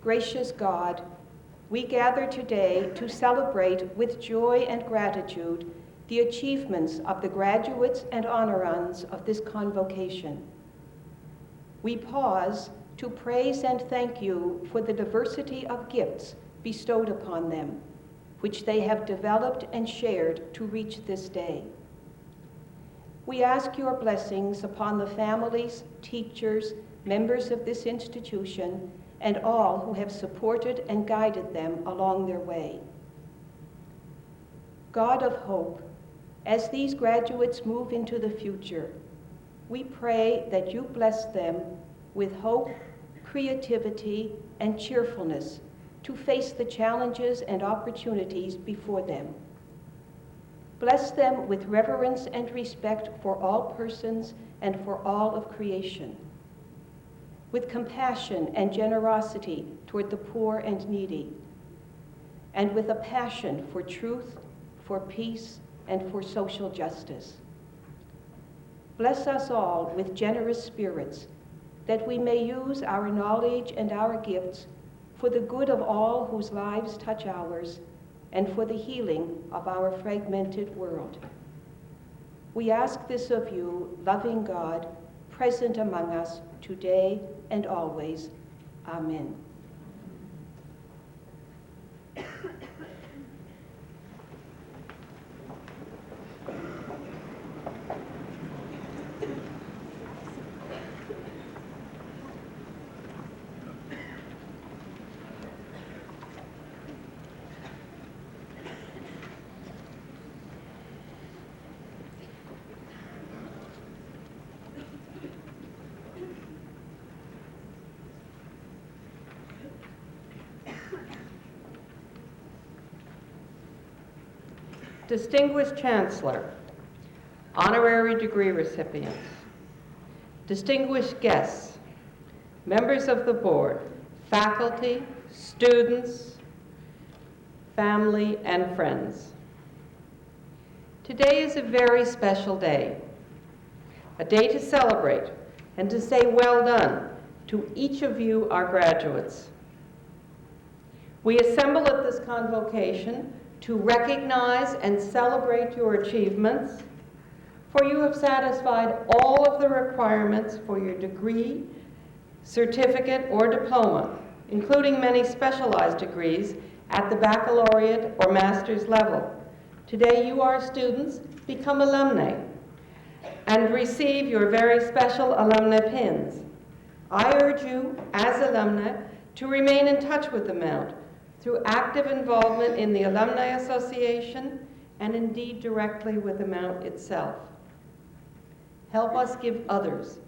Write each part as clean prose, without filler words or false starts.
Gracious God, we gather today to celebrate with joy and gratitude the achievements of the graduates and honorands of this convocation. We pause to praise and thank you for the diversity of gifts bestowed upon them, which they have developed and shared to reach this day. We ask your blessings upon the families, teachers, members of this institution, and all who have supported and guided them along their way. God of hope, as these graduates move into the future, we pray that you bless them with hope, creativity, and cheerfulness to face the challenges and opportunities before them. Bless them with reverence and respect for all persons and for all of creation, with compassion and generosity toward the poor and needy, and with a passion for truth, for peace, and for social justice. Bless us all with generous spirits, that we may use our knowledge and our gifts for the good of all whose lives touch ours, and for the healing of our fragmented world. We ask this of you, loving God, present among us today and always. Amen. Distinguished Chancellor, honorary degree recipients, distinguished guests, members of the board, faculty, students, family, and friends. Today is a very special day, a day to celebrate and to say well done to each of you, our graduates. We assemble at this convocation to recognize and celebrate your achievements, for you have satisfied all of the requirements for your degree, certificate, or diploma, including many specialized degrees at the baccalaureate or master's level. Today you, our students, become alumni and receive your very special alumni pins. I urge you, as alumni, to remain in touch with the Mount through active involvement in the Alumni Association and indeed directly with the Mount itself. Help us give others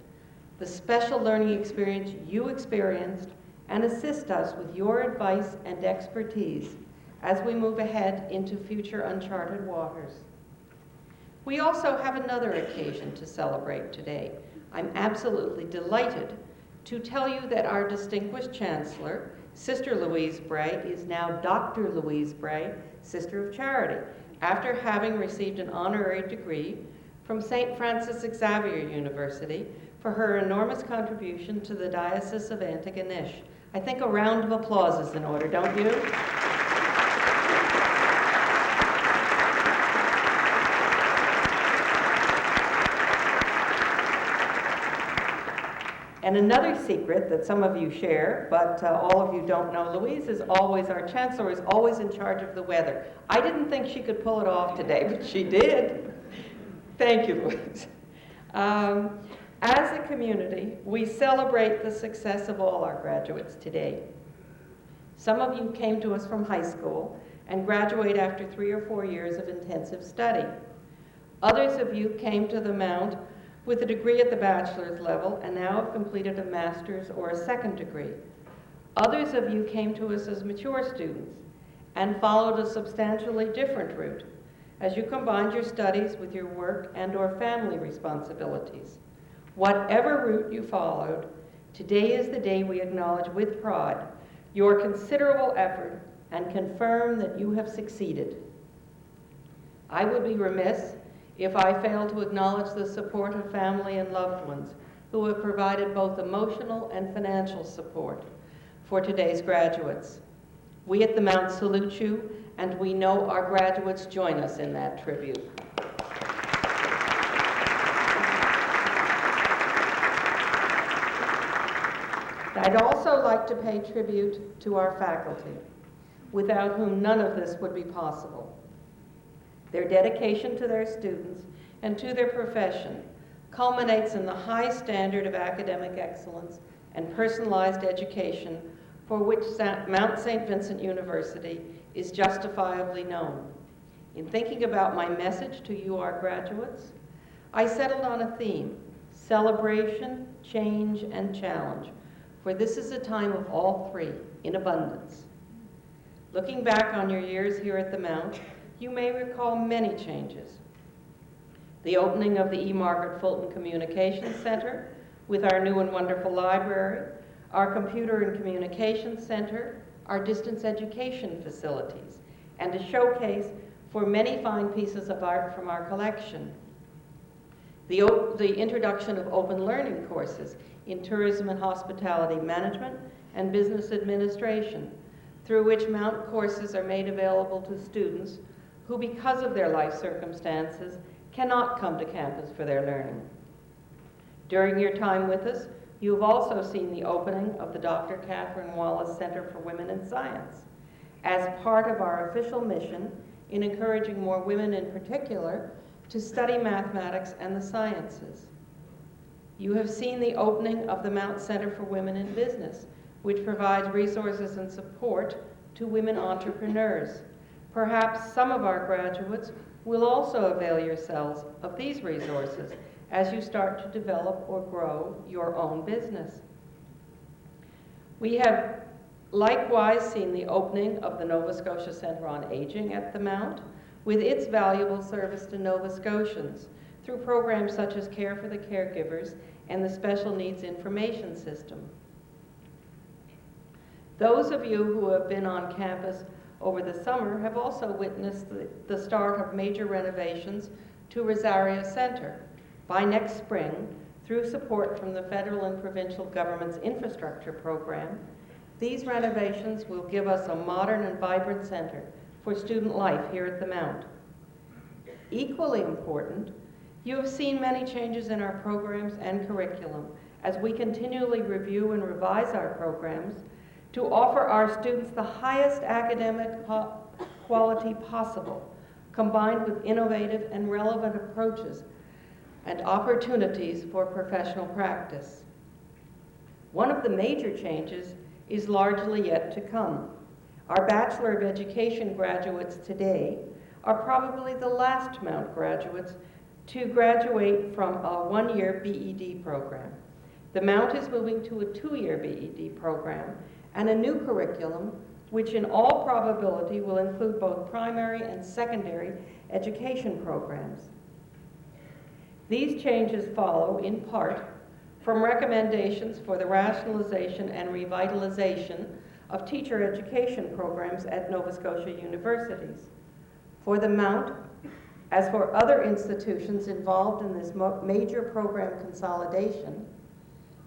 the special learning experience you experienced and assist us with your advice and expertise as we move ahead into future uncharted waters. We also have another occasion to celebrate today. I'm absolutely delighted to tell you that our distinguished Chancellor, Sister Louise Bray, is now Doctor Louise Bray, Sister of Charity, after having received an honorary degree from St. Francis Xavier University for her enormous contribution to the Diocese of Antigonish. I think a round of applause is in order, don't you? And another secret that some of you share, but all of you don't know, Louise is always, our Chancellor is always in charge of the weather. I didn't think she could pull it off today, but she did. Thank you, Louise. As a community, we celebrate the success of all our graduates today. Some of you came to us from high school and graduate after 3 or 4 years of intensive study. Others of you came to the Mount with a degree at the bachelor's level and now have completed a master's or a second degree. Others of you came to us as mature students and followed a substantially different route as you combined your studies with your work and/or family responsibilities. Whatever route you followed, today is the day we acknowledge with pride your considerable effort and confirm that you have succeeded. I would be remiss if I fail to acknowledge the support of family and loved ones who have provided both emotional and financial support. for today's graduates. We at the Mount salute you, and we know our graduates join us in that tribute. I'd also like to pay tribute to our faculty, without whom none of this would be possible. Their dedication to their students and to their profession culminates in the high standard of academic excellence and personalized education for which Mount St. Vincent University is justifiably known. In thinking about my message to you, our graduates, I settled on a theme: celebration, change, and challenge, for this is a time of all three in abundance. Looking back on your years here at the Mount, you may recall many changes. The opening of the E. Margaret Fulton Communications Center with our new and wonderful library, our Computer and Communications Center, our distance education facilities, and a showcase for many fine pieces of art from our collection. The introduction of open learning courses in tourism and hospitality management and business administration, through which Mount courses are made available to students who, because of their life circumstances, cannot come to campus for their learning. During your time with us, you have also seen the opening of the Dr. Catherine Wallace Center for Women in Science as part of our official mission in encouraging more women in particular to study mathematics and the sciences. You have seen the opening of the Mount Center for Women in Business, which provides resources and support to women entrepreneurs. Perhaps some of our graduates will also avail yourselves of these resources as you start to develop or grow your own business. We have likewise seen the opening of the Nova Scotia Centre on Aging at the Mount, with its valuable service to Nova Scotians through programs such as Care for the Caregivers and the Special Needs Information System. Those of you who have been on campus over the summer have also witnessed the start of major renovations to Rosario Center. By next spring, through support from the federal and provincial government's infrastructure program, these renovations will give us a modern and vibrant center for student life here at the Mount. Equally important, you have seen many changes in our programs and curriculum as we continually review and revise our programs to offer our students the highest academic quality possible, combined with innovative and relevant approaches and opportunities for professional practice. One of the major changes is largely yet to come. Our Bachelor of Education graduates today are probably the last Mount graduates to graduate from a one-year BEd program. The Mount is moving to a two-year BEd program and a new curriculum, which in all probability will include both primary and secondary education programs. These changes follow, in part, from recommendations for the rationalization and revitalization of teacher education programs at Nova Scotia universities. For the Mount, as for other institutions involved in this major program consolidation,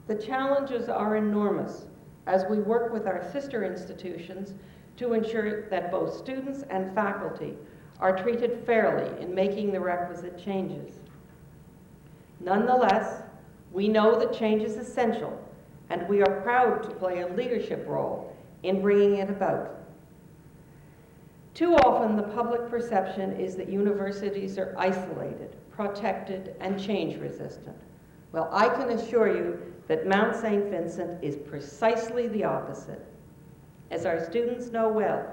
the challenges are enormous as we work with our sister institutions to ensure that both students and faculty are treated fairly in making the requisite changes. Nonetheless, we know that change is essential, and we are proud to play a leadership role in bringing it about. Too often, the public perception is that universities are isolated, protected, and change-resistant. Well, I can assure you that Mount St. Vincent is precisely the opposite. As our students know well,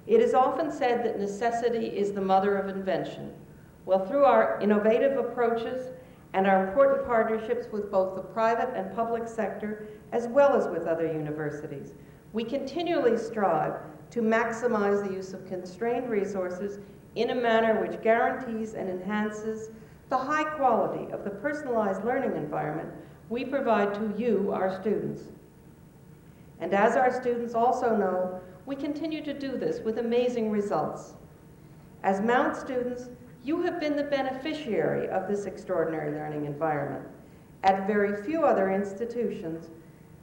it is often said that necessity is the mother of invention. Well, through our innovative approaches and our important partnerships with both the private and public sector, as well as with other universities, we continually strive to maximize the use of constrained resources in a manner which guarantees and enhances the high quality of the personalized learning environment we provide to you, our students. And as our students also know, we continue to do this with amazing results. As Mount students, you have been the beneficiary of this extraordinary learning environment. At very few other institutions,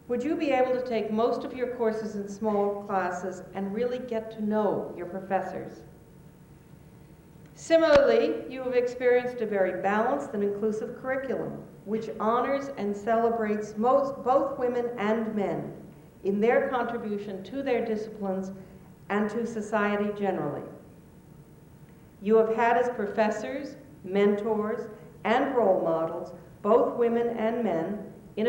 Would you be able to take most of your courses in small classes and really get to know your professors? Similarly, you have experienced a very balanced and inclusive curriculum, which honors and celebrates both women and men in their contribution to their disciplines and to society generally. You have had as professors, mentors, and role models both women and men in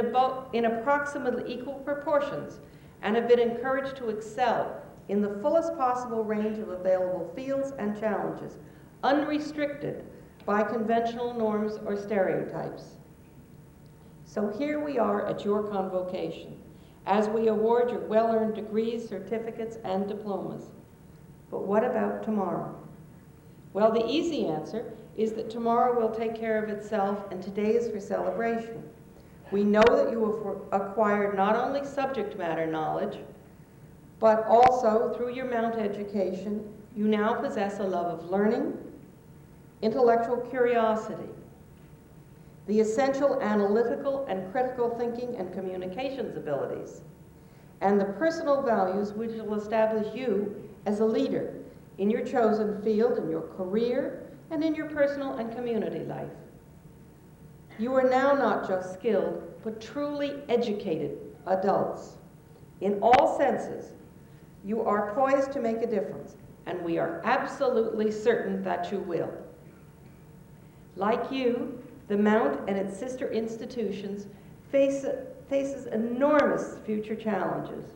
approximately equal proportions, and have been encouraged to excel in the fullest possible range of available fields and challenges, unrestricted by conventional norms or stereotypes. So here we are at your convocation, as we award your well-earned degrees, certificates, and diplomas. But what about tomorrow? Well, the easy answer is that tomorrow will take care of itself, and today is for celebration. We know that you have acquired not only subject matter knowledge, but also through your Mount education, you now possess a love of learning, intellectual curiosity, the essential analytical and critical thinking and communications abilities, and the personal values which will establish you as a leader in your chosen field, in your career, and in your personal and community life. You are now not just skilled, but truly educated adults. In all senses, you are poised to make a difference, and we are absolutely certain that you will. Like you, the Mount and its sister institutions faces enormous future challenges.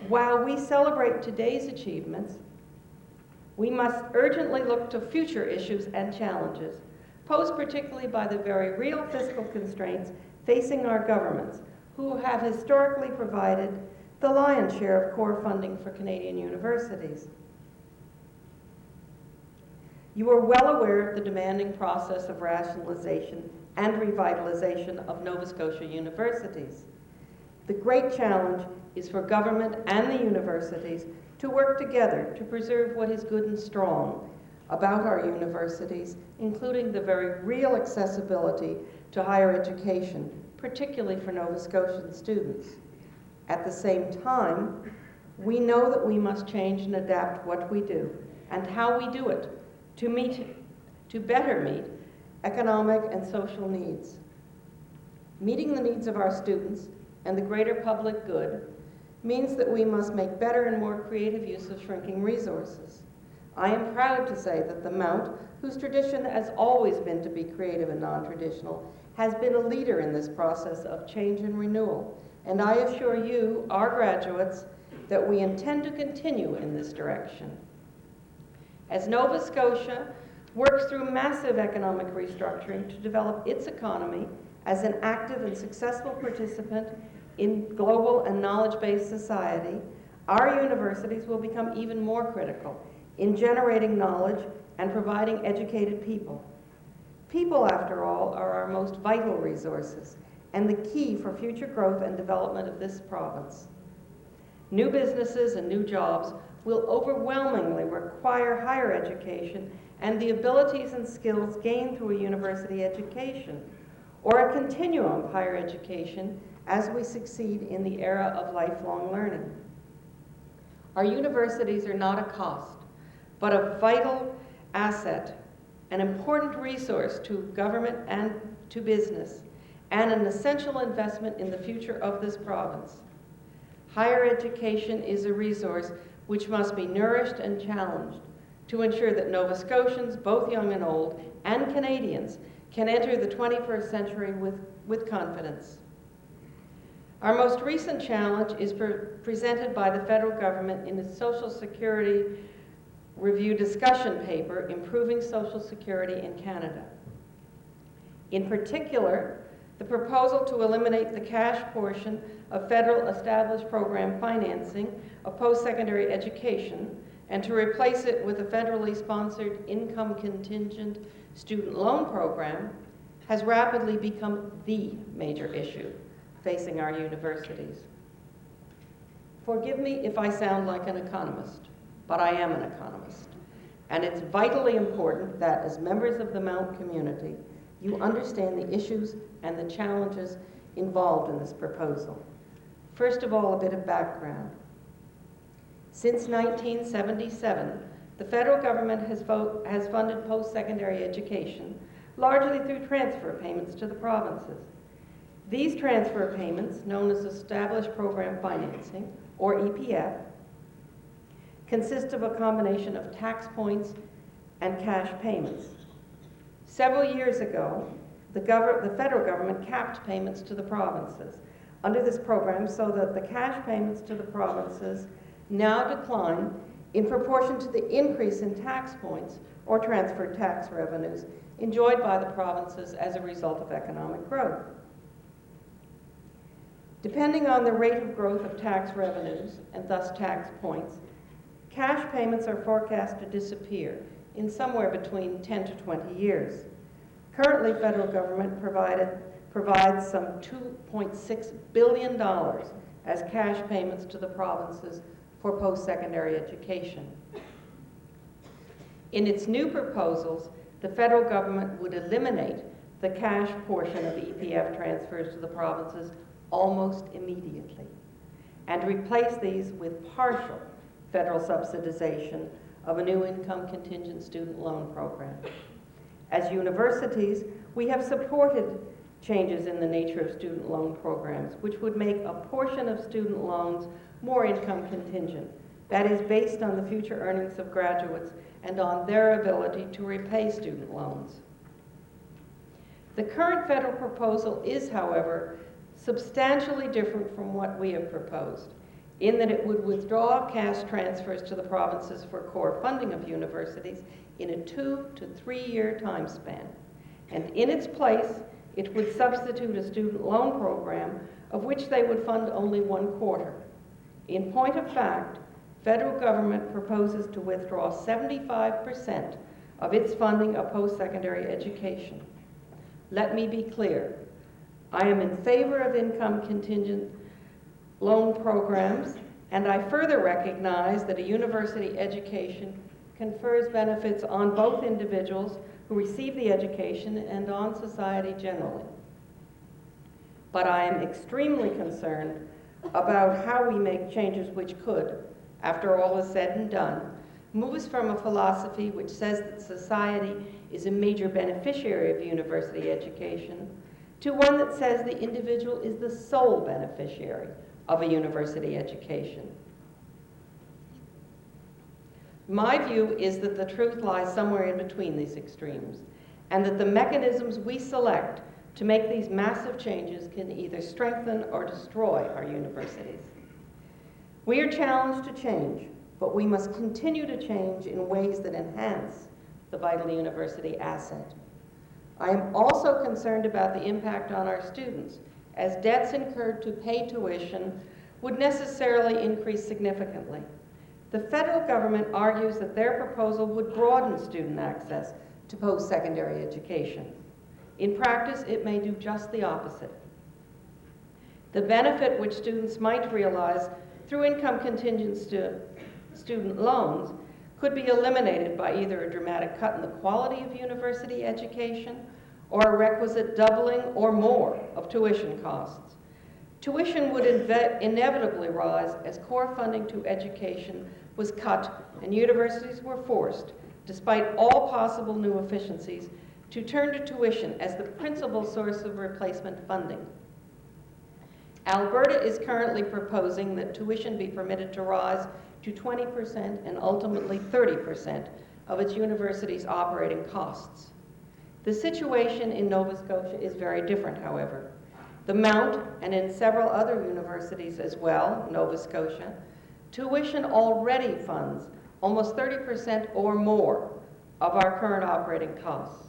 While we celebrate today's achievements, we must urgently look to future issues and challenges, posed particularly by the very real fiscal constraints facing our governments, who have historically provided the lion's share of core funding for Canadian universities. You are well aware of the demanding process of rationalization and revitalization of Nova Scotia universities. The great challenge is for government and the universities to work together to preserve what is good and strong about our universities, including the very real accessibility to higher education, particularly for Nova Scotian students. At the same time, we know that we must change and adapt what we do and how we do it to better meet economic and social needs. Meeting the needs of our students and the greater public good means that we must make better and more creative use of shrinking resources. I am proud to say that the Mount, whose tradition has always been to be creative and non-traditional, has been a leader in this process of change and renewal. And I assure you, our graduates, that we intend to continue in this direction. As Nova Scotia works through massive economic restructuring to develop its economy as an active and successful participant in global and knowledge-based society, our universities will become even more critical in generating knowledge and providing educated people. People, after all, are our most vital resources and the key for future growth and development of this province. New businesses and new jobs will overwhelmingly require higher education and the abilities and skills gained through a university education, or a continuum of higher education as we succeed in the era of lifelong learning. Our universities are not a cost, but a vital asset, an important resource to government and to business, and an essential investment in the future of this province. Higher education is a resource which must be nourished and challenged to ensure that Nova Scotians, both young and old, and Canadians can enter the 21st century with confidence. Our most recent challenge is presented by the federal government in its Social Security Review discussion paper, Improving Social Security in Canada. In particular, the proposal to eliminate the cash portion of federal established program financing of post-secondary education and to replace it with a federally sponsored income contingent student loan program has rapidly become the major issue facing our universities. Forgive me if I sound like an economist, but I am an economist. And it's vitally important that as members of the Mount community, you understand the issues and the challenges involved in this proposal. First of all, a bit of background. Since 1977, the federal government has funded post-secondary education largely through transfer payments to the provinces. These transfer payments, known as Established Program Financing, or EPF, consist of a combination of tax points and cash payments. Several years ago, the federal government capped payments to the provinces under this program so that the cash payments to the provinces now decline in proportion to the increase in tax points or transferred tax revenues enjoyed by the provinces as a result of economic growth. Depending on the rate of growth of tax revenues and thus tax points, cash payments are forecast to disappear in somewhere between 10 to 20 years. Currently, federal government provides some $2.6 billion as cash payments to the provinces for post-secondary education. In its new proposals, the federal government would eliminate the cash portion of EPF transfers to the provinces almost immediately and replace these with partial federal subsidization of a new income contingent student loan program. As universities, we have supported changes in the nature of student loan programs, which would make a portion of student loans more income contingent. That is based on the future earnings of graduates and on their ability to repay student loans. The current federal proposal is, however, substantially different from what we have proposed, in that it would withdraw cash transfers to the provinces for core funding of universities in a 2 to 3 year time span. And in its place, it would substitute a student loan program of which they would fund only 1/4. In point of fact, federal government proposes to withdraw 75% of its funding of post-secondary education. Let me be clear. I am in favor of income contingent loan programs, and I further recognize that a university education confers benefits on both individuals who receive the education and on society generally. But I am extremely concerned about how we make changes which could, after all is said and done, move us from a philosophy which says that society is a major beneficiary of university education to one that says the individual is the sole beneficiary of a university education. My view is that the truth lies somewhere in between these extremes, and that the mechanisms we select to make these massive changes can either strengthen or destroy our universities. We are challenged to change, but we must continue to change in ways that enhance the vital university asset. I am also concerned about the impact on our students, as debts incurred to pay tuition would necessarily increase significantly. The federal government argues that their proposal would broaden student access to post-secondary education. In practice, it may do just the opposite. The benefit which students might realize through income contingent student loans could be eliminated by either a dramatic cut in the quality of university education or a requisite doubling or more of tuition costs. Tuition would inevitably rise as core funding to education was cut and universities were forced, despite all possible new efficiencies, to turn to tuition as the principal source of replacement funding. Alberta is currently proposing that tuition be permitted to rise to 20% and ultimately 30% of its university's operating costs. The situation in Nova Scotia is very different, however. The Mount, and in several other universities as well, Nova Scotia, tuition already funds almost 30% or more of our current operating costs.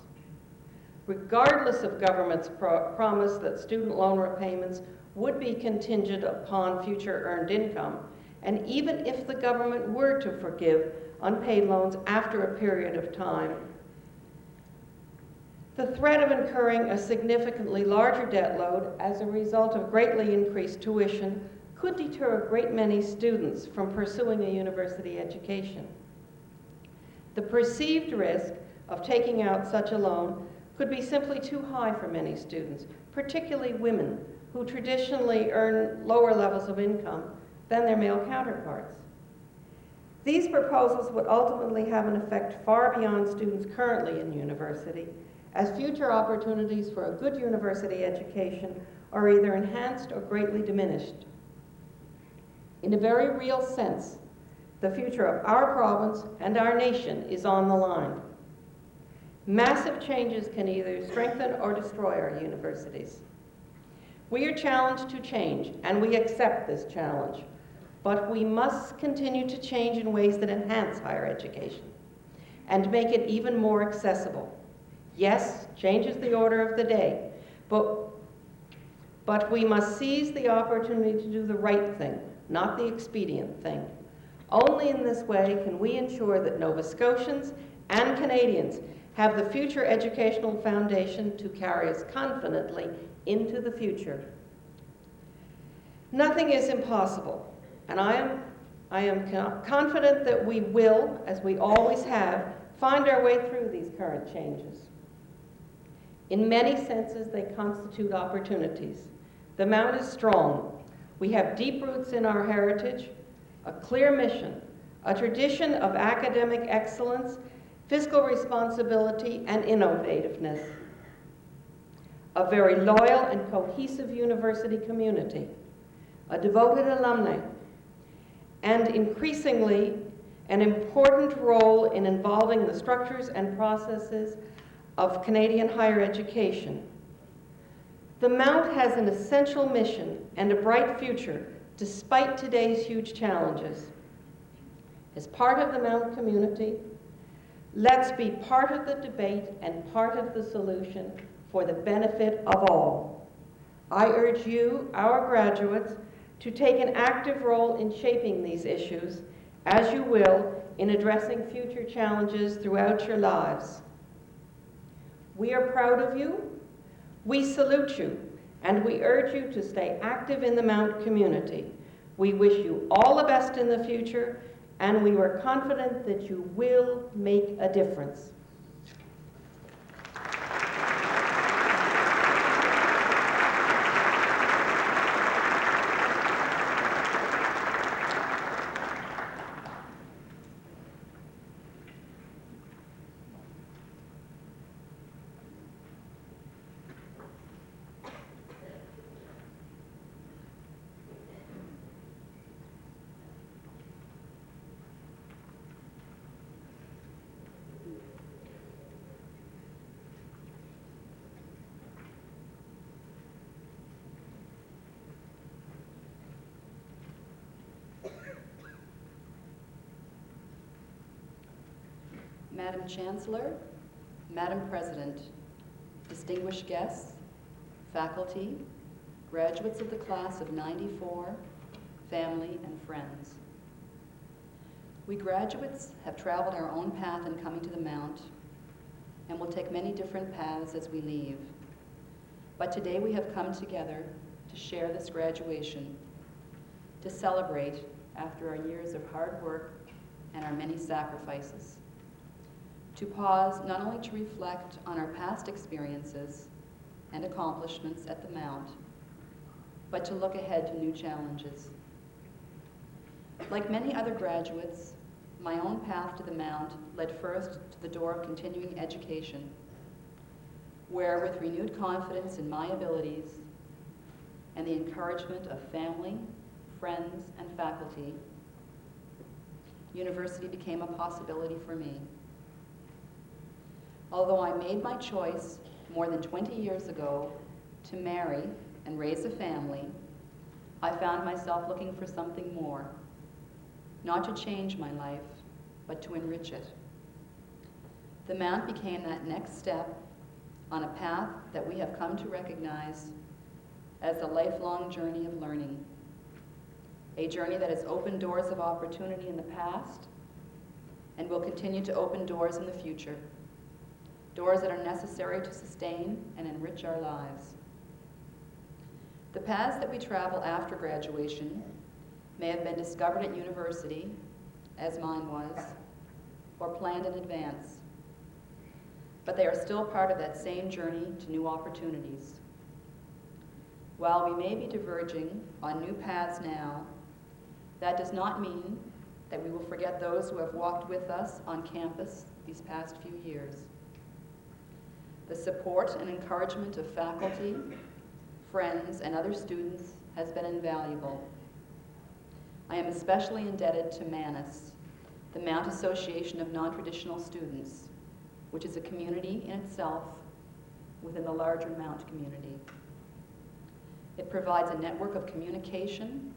Regardless of government's promise that student loan repayments would be contingent upon future earned income, and even if the government were to forgive unpaid loans after a period of time, the threat of incurring a significantly larger debt load as a result of greatly increased tuition could deter a great many students from pursuing a university education. The perceived risk of taking out such a loan could be simply too high for many students, particularly women, who traditionally earn lower levels of income than their male counterparts. These proposals would ultimately have an effect far beyond students currently in university, as future opportunities for a good university education are either enhanced or greatly diminished. In a very real sense, the future of our province and our nation is on the line. Massive changes can either strengthen or destroy our universities. We are challenged to change, and we accept this challenge, but we must continue to change in ways that enhance higher education and make it even more accessible. Yes, change is the order of the day, but we must seize the opportunity to do the right thing, not the expedient thing. Only in this way can we ensure that Nova Scotians and Canadians have the future educational foundation to carry us confidently into the future. Nothing is impossible, and I am confident that we will, as we always have, find our way through these current changes. In many senses, they constitute opportunities. The Mount is strong. We have deep roots in our heritage, a clear mission, a tradition of academic excellence, fiscal responsibility, and innovativeness, a very loyal and cohesive university community, a devoted alumni, and increasingly an important role in involving the structures and processes of Canadian higher education. The Mount has an essential mission and a bright future despite today's huge challenges. As part of the Mount community, let's be part of the debate and part of the solution for the benefit of all. I urge you, our graduates, to take an active role in shaping these issues, as you will in addressing future challenges throughout your lives. We are proud of you, we salute you, and we urge you to stay active in the Mount community. We wish you all the best in the future, and we are confident that you will make a difference. Madam Chancellor, Madam President, distinguished guests, faculty, graduates of the class of '94, family and friends. We graduates have traveled our own path in coming to the Mount and will take many different paths as we leave. But today we have come together to share this graduation, to celebrate after our years of hard work and our many sacrifices. To pause not only to reflect on our past experiences and accomplishments at the Mount, but to look ahead to new challenges. Like many other graduates, my own path to the Mount led first to the door of continuing education, where with renewed confidence in my abilities and the encouragement of family, friends, and faculty, university became a possibility for me. Although I made my choice more than 20 years ago to marry and raise a family, I found myself looking for something more, not to change my life, but to enrich it. The Mount became that next step on a path that we have come to recognize as a lifelong journey of learning, a journey that has opened doors of opportunity in the past and will continue to open doors in the future. Doors that are necessary to sustain and enrich our lives. The paths that we travel after graduation may have been discovered at university, as mine was, or planned in advance, but they are still part of that same journey to new opportunities. While we may be diverging on new paths now, that does not mean that we will forget those who have walked with us on campus these past few years. The support and encouragement of faculty, friends, and other students has been invaluable. I am especially indebted to MANUS, the Mount Association of Non-Traditional Students, which is a community in itself within the larger Mount community. It provides a network of communication,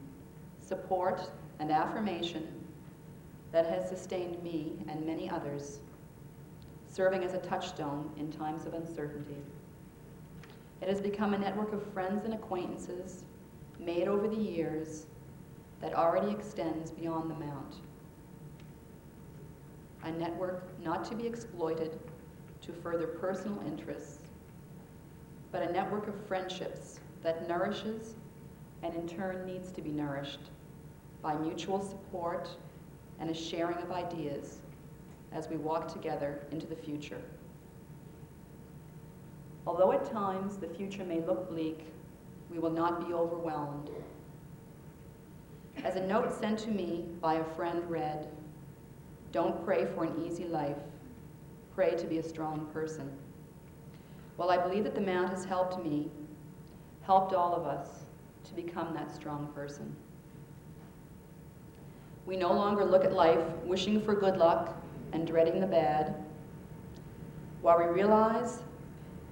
support, and affirmation that has sustained me and many others, serving as a touchstone in times of uncertainty. It has become a network of friends and acquaintances made over the years that already extends beyond the Mount. A network not to be exploited to further personal interests, but a network of friendships that nourishes and in turn needs to be nourished by mutual support and a sharing of ideas as we walk together into the future. Although at times the future may look bleak, we will not be overwhelmed. As a note sent to me by a friend read, "Don't pray for an easy life, pray to be a strong person." Well, I believe that the Mount has helped me, helped all of us to become that strong person. We no longer look at life wishing for good luck and dreading the bad. While we realize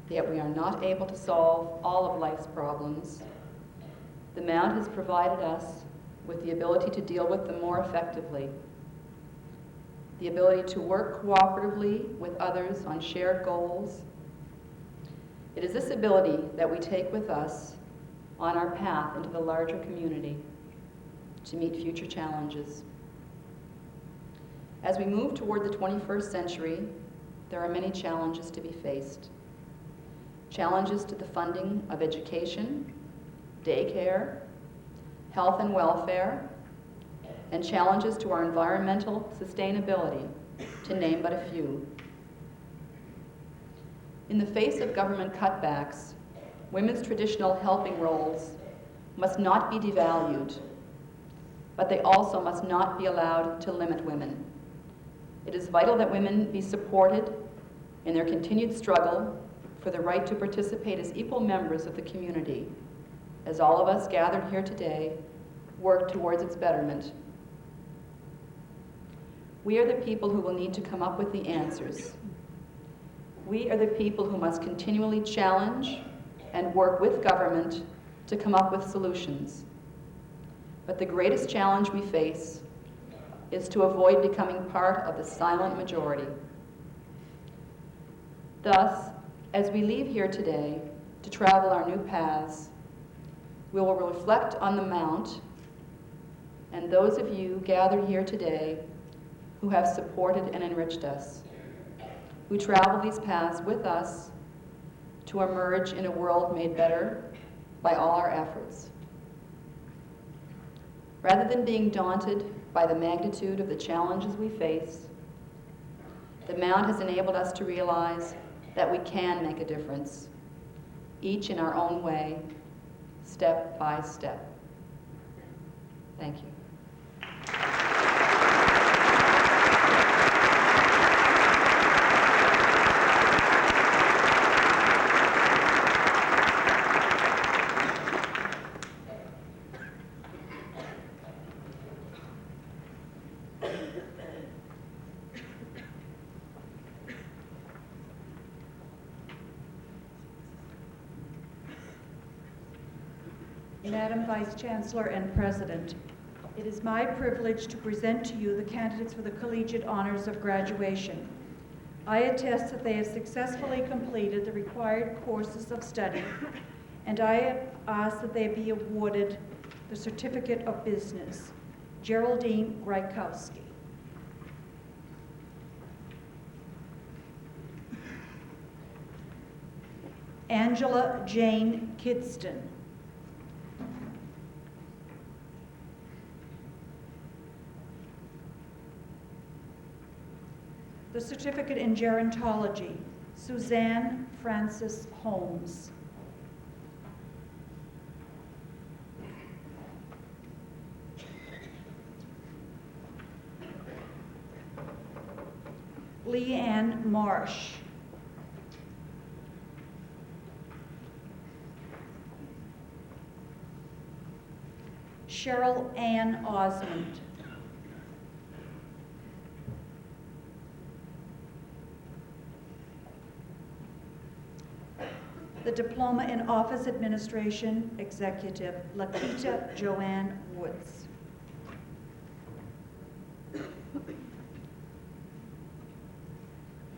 that we are not able to solve all of life's problems, the Mount has provided us with the ability to deal with them more effectively, the ability to work cooperatively with others on shared goals. It is this ability that we take with us on our path into the larger community to meet future challenges. As we move toward the 21st century, there are many challenges to be faced. Challenges to the funding of education, daycare, health and welfare, and challenges to our environmental sustainability, to name but a few. In the face of government cutbacks, women's traditional helping roles must not be devalued, but they also must not be allowed to limit women. It is vital that women be supported in their continued struggle for the right to participate as equal members of the community, as all of us gathered here today work towards its betterment. We are the people who will need to come up with the answers. We are the people who must continually challenge and work with government to come up with solutions. But the greatest challenge we face is to avoid becoming part of the silent majority. Thus, as we leave here today to travel our new paths, we will reflect on the Mount and those of you gathered here today who have supported and enriched us, who travel these paths with us to emerge in a world made better by all our efforts. Rather than being daunted by the magnitude of the challenges we face, the Mount has enabled us to realize that we can make a difference, each in our own way, step by step. Thank you. Madam Vice Chancellor and President, it is my privilege to present to you the candidates for the Collegiate Honors of Graduation. I attest that they have successfully completed the required courses of study, and I ask that they be awarded the Certificate of Business. Geraldine Grykowski. Angela Jane Kidston. The Certificate in Gerontology, Suzanne Francis Holmes. Leanne Marsh. Cheryl Ann Osmond. The Diploma in Office Administration Executive, Lakita Joanne Woods.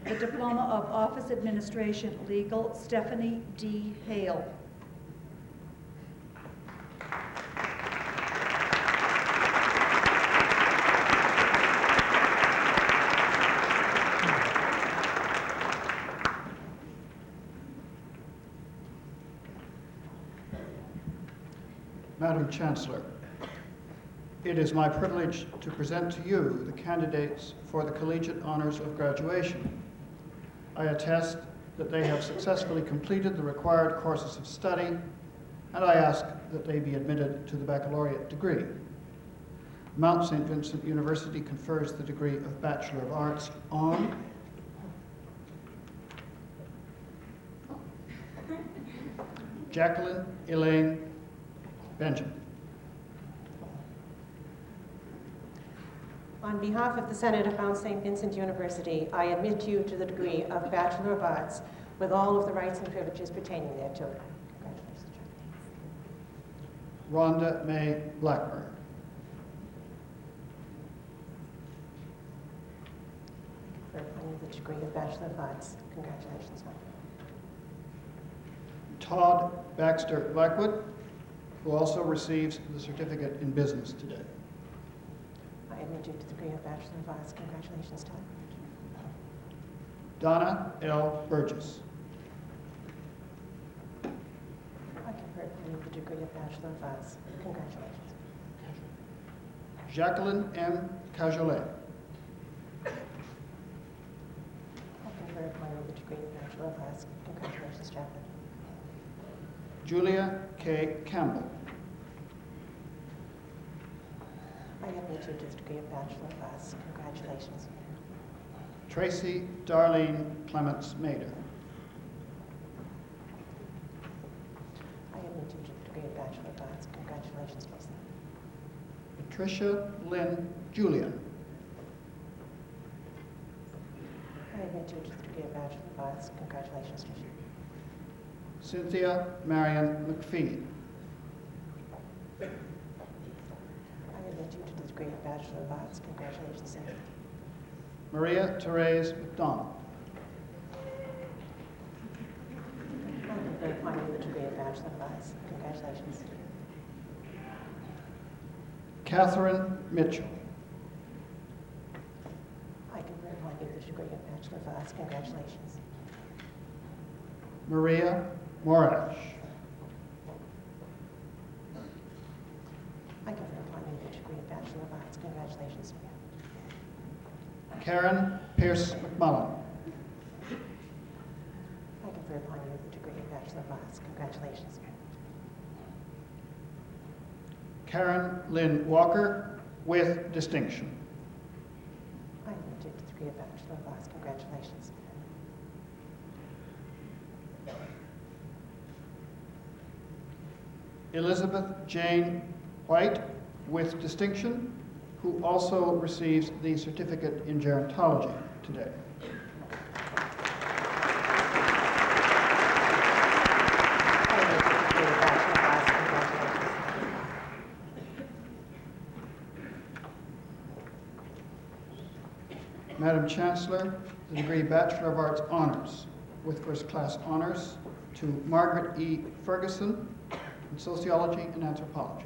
The Diploma of Office Administration Legal, Stephanie D. Hale. Madam Chancellor, it is my privilege to present to you the candidates for the Collegiate Honors of Graduation. I attest that they have successfully completed the required courses of study, and I ask that they be admitted to the baccalaureate degree. Mount St. Vincent University confers the degree of Bachelor of Arts on Jacqueline Elaine Benjamin. On behalf of the Senate of Mount St. Vincent University, I admit you to the degree of Bachelor of Arts with all of the rights and privileges pertaining thereto. Congratulations, John. Rhonda May Blackburn. For applying the degree of Bachelor of Arts. Congratulations, John. Todd Baxter Blackwood, who also receives the certificate in business today. I admit you to the degree of Bachelor of Arts. Congratulations, Todd. Donna L. Burgess. I confer upon you the degree of Bachelor of Arts. Congratulations. Jacqueline M. Cajolet. I confer upon you the degree of Bachelor of Arts. Congratulations, Jacqueline. Julia K. Campbell. I admit you to the degree of Bachelor of Arts. Congratulations. Tracy Darlene Clements Mader. I admit you to the degree of Bachelor of Arts. Congratulations, Tracy. Patricia Lynn Julian. I admit you to the degree of Bachelor of Arts. Congratulations, Tracy. Cynthia Marion McPhee. I admit you to the degree of Bachelor of Arts. Congratulations, Cynthia. Maria Therese McDonald. I confer upon you the degree of Bachelor of Arts. Congratulations. Catherine Mitchell. I confer upon you the degree of Bachelor of Arts. Congratulations. Maria Morash. I confer upon you the degree of Bachelor of Arts. Congratulations. Karen Pierce McMullen. I confer upon you the degree of Bachelor of Arts. Congratulations. Karen Lynn Walker with distinction. I admit you to the degree of Bachelor of Arts. Congratulations. Elizabeth Jane White with distinction, who also receives the certificate in gerontology today. I admit you to the degree of Bachelor of Arts. Congratulations. Madam Chancellor, the degree Bachelor of Arts Honors with First Class Honors to Margaret E. Ferguson in Sociology and Anthropology.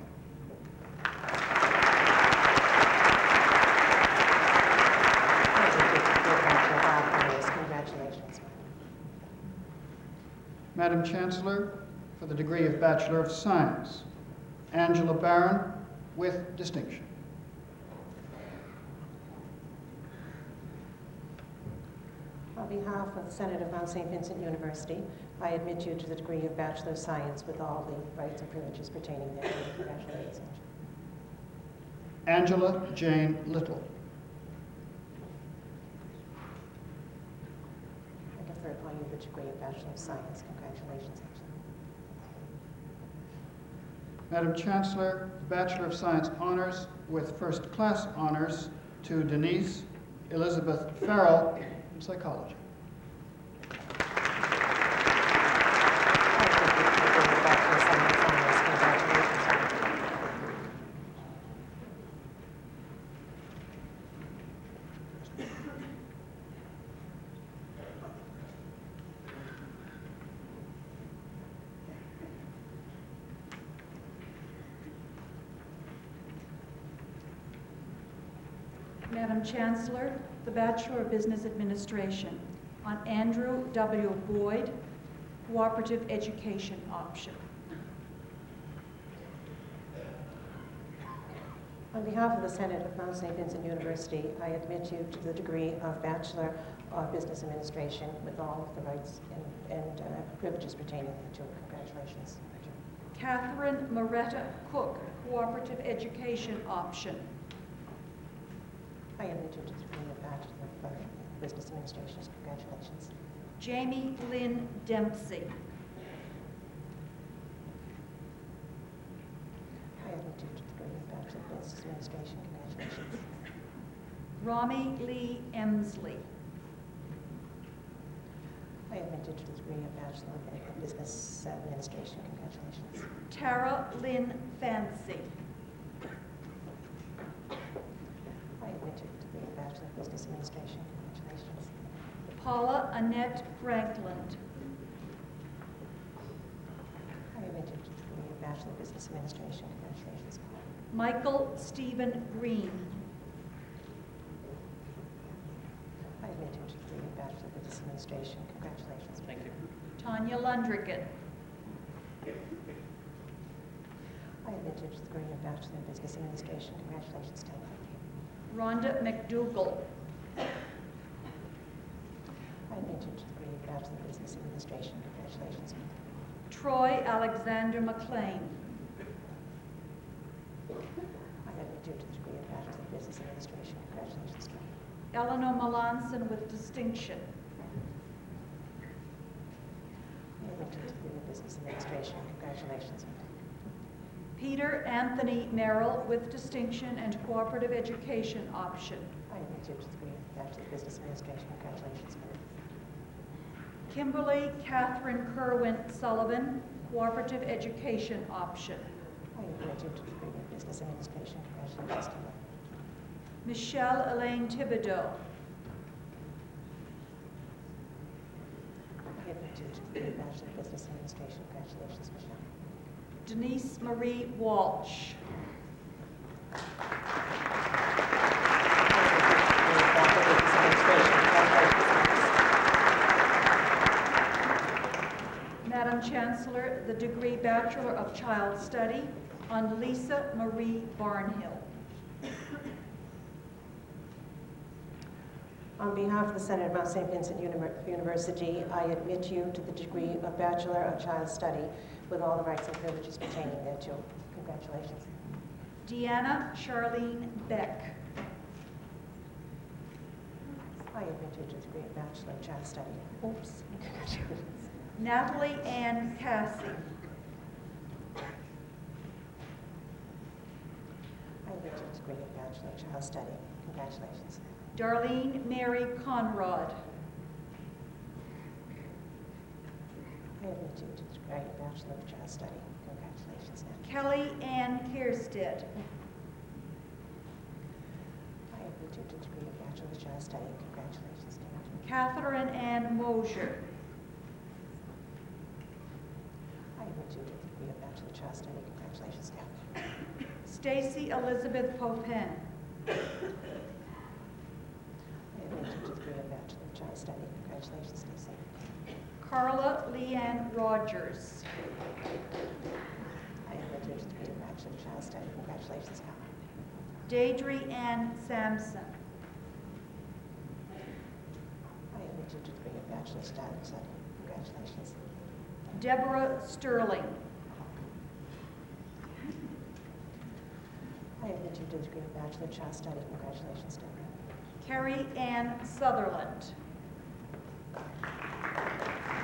I admit you to the degree of Bachelor of Arts. Honors. Congratulations. Madam Chancellor, for the degree of Bachelor of Science, Angela Barron with distinction. On behalf of the Senate of Mount St. Vincent University, I admit you to the degree of Bachelor of Science with all the rights and privileges pertaining thereto. Congratulations. Angela Jane Little. the degree of Bachelor of Science. Congratulations. Madam Chancellor, Bachelor of Science honors with first class honors to Denise Elizabeth Farrell in psychology. Madam Chancellor, the Bachelor of Business Administration on Andrew W. Boyd, Cooperative Education option. On behalf of the Senate of Mount St. Vincent University, I admit you to the degree of Bachelor of Business Administration with all of the rights and privileges pertaining to it. Congratulations. Catherine Moretta Cook, Cooperative Education option. I admit you to the degree of Bachelor of Business Administration. Congratulations. Jamie Lynn Dempsey. I admit you to the degree of Bachelor of Business Administration. Congratulations. Rami Lee Emsley. I admit you to the degree of Bachelor of Business Administration. Congratulations. Tara Lynn Fancy. I admit you to the degree of Bachelor of Business Administration. Congratulations. Paula Annette Frankland. I admit you to the degree of Bachelor of Business Administration. Congratulations. Michael Stephen Green. I admit you to the degree of Bachelor of Business Administration. Congratulations. Thank you. Tanya Lundrigan. I admit you to the degree of Bachelor of Business Administration. Congratulations, Tanya. Rhonda McDougall. I admit you to the degree of Bachelor of Business Administration. Congratulations. Troy Alexander McLean. I admit you to the degree of Bachelor of Business Administration. Congratulations, Troy. Eleanor Melanson with distinction. I admit you to the degree of Business Administration. Congratulations. Peter Anthony Merrill with distinction and cooperative education option. I admit you to the degree of Bachelor of Business Administration. Congratulations. Kimberly Catherine Kerwin Sullivan, cooperative education option. I admit you to the degree of Business Administration. Congratulations, Kimberly. Michelle Elaine Thibodeau. I admit you to the degree of Bachelor of Business Administration. Congratulations, Michelle. Denise Marie Walsh. Madam Chancellor, the degree Bachelor of Child Study on Lisa Marie Barnhill. On behalf of the Senate of Mount St. Vincent University, I admit you to the degree of Bachelor of Child Study with all the rights and privileges pertaining thereto. Congratulations. Deanna Charlene Beck. I admit you to the degree of Bachelor of Child Study. Oops. Congratulations. Natalie Ann Cassie. I admit you to the degree of Bachelor of Child Study. Congratulations. Darlene Mary Conrad. I admit you to the degree of Bachelor of Child Study. Congratulations, Natalie. Kelly Ann Kierstead. I admit you to the degree of Bachelor of Child Study. Congratulations, Natalie. Catherine Ann Mosier. I admit you to the degree of Bachelor of Child Study. Congratulations, Natalie. Stacy Elizabeth Popin. I admit you to the degree of Bachelor of Child Study. Congratulations, Stacey. Carla Leanne Rogers. I admit you to the degree of Bachelor of Child Study. Congratulations, Carla. Deidre Ann Sampson. I admit you to the degree of Bachelor of Child Study. Congratulations. Deborah Sterling. I admit you to the degree of Bachelor of Child Study. Congratulations, Deborah. Carrie Ann Sutherland. I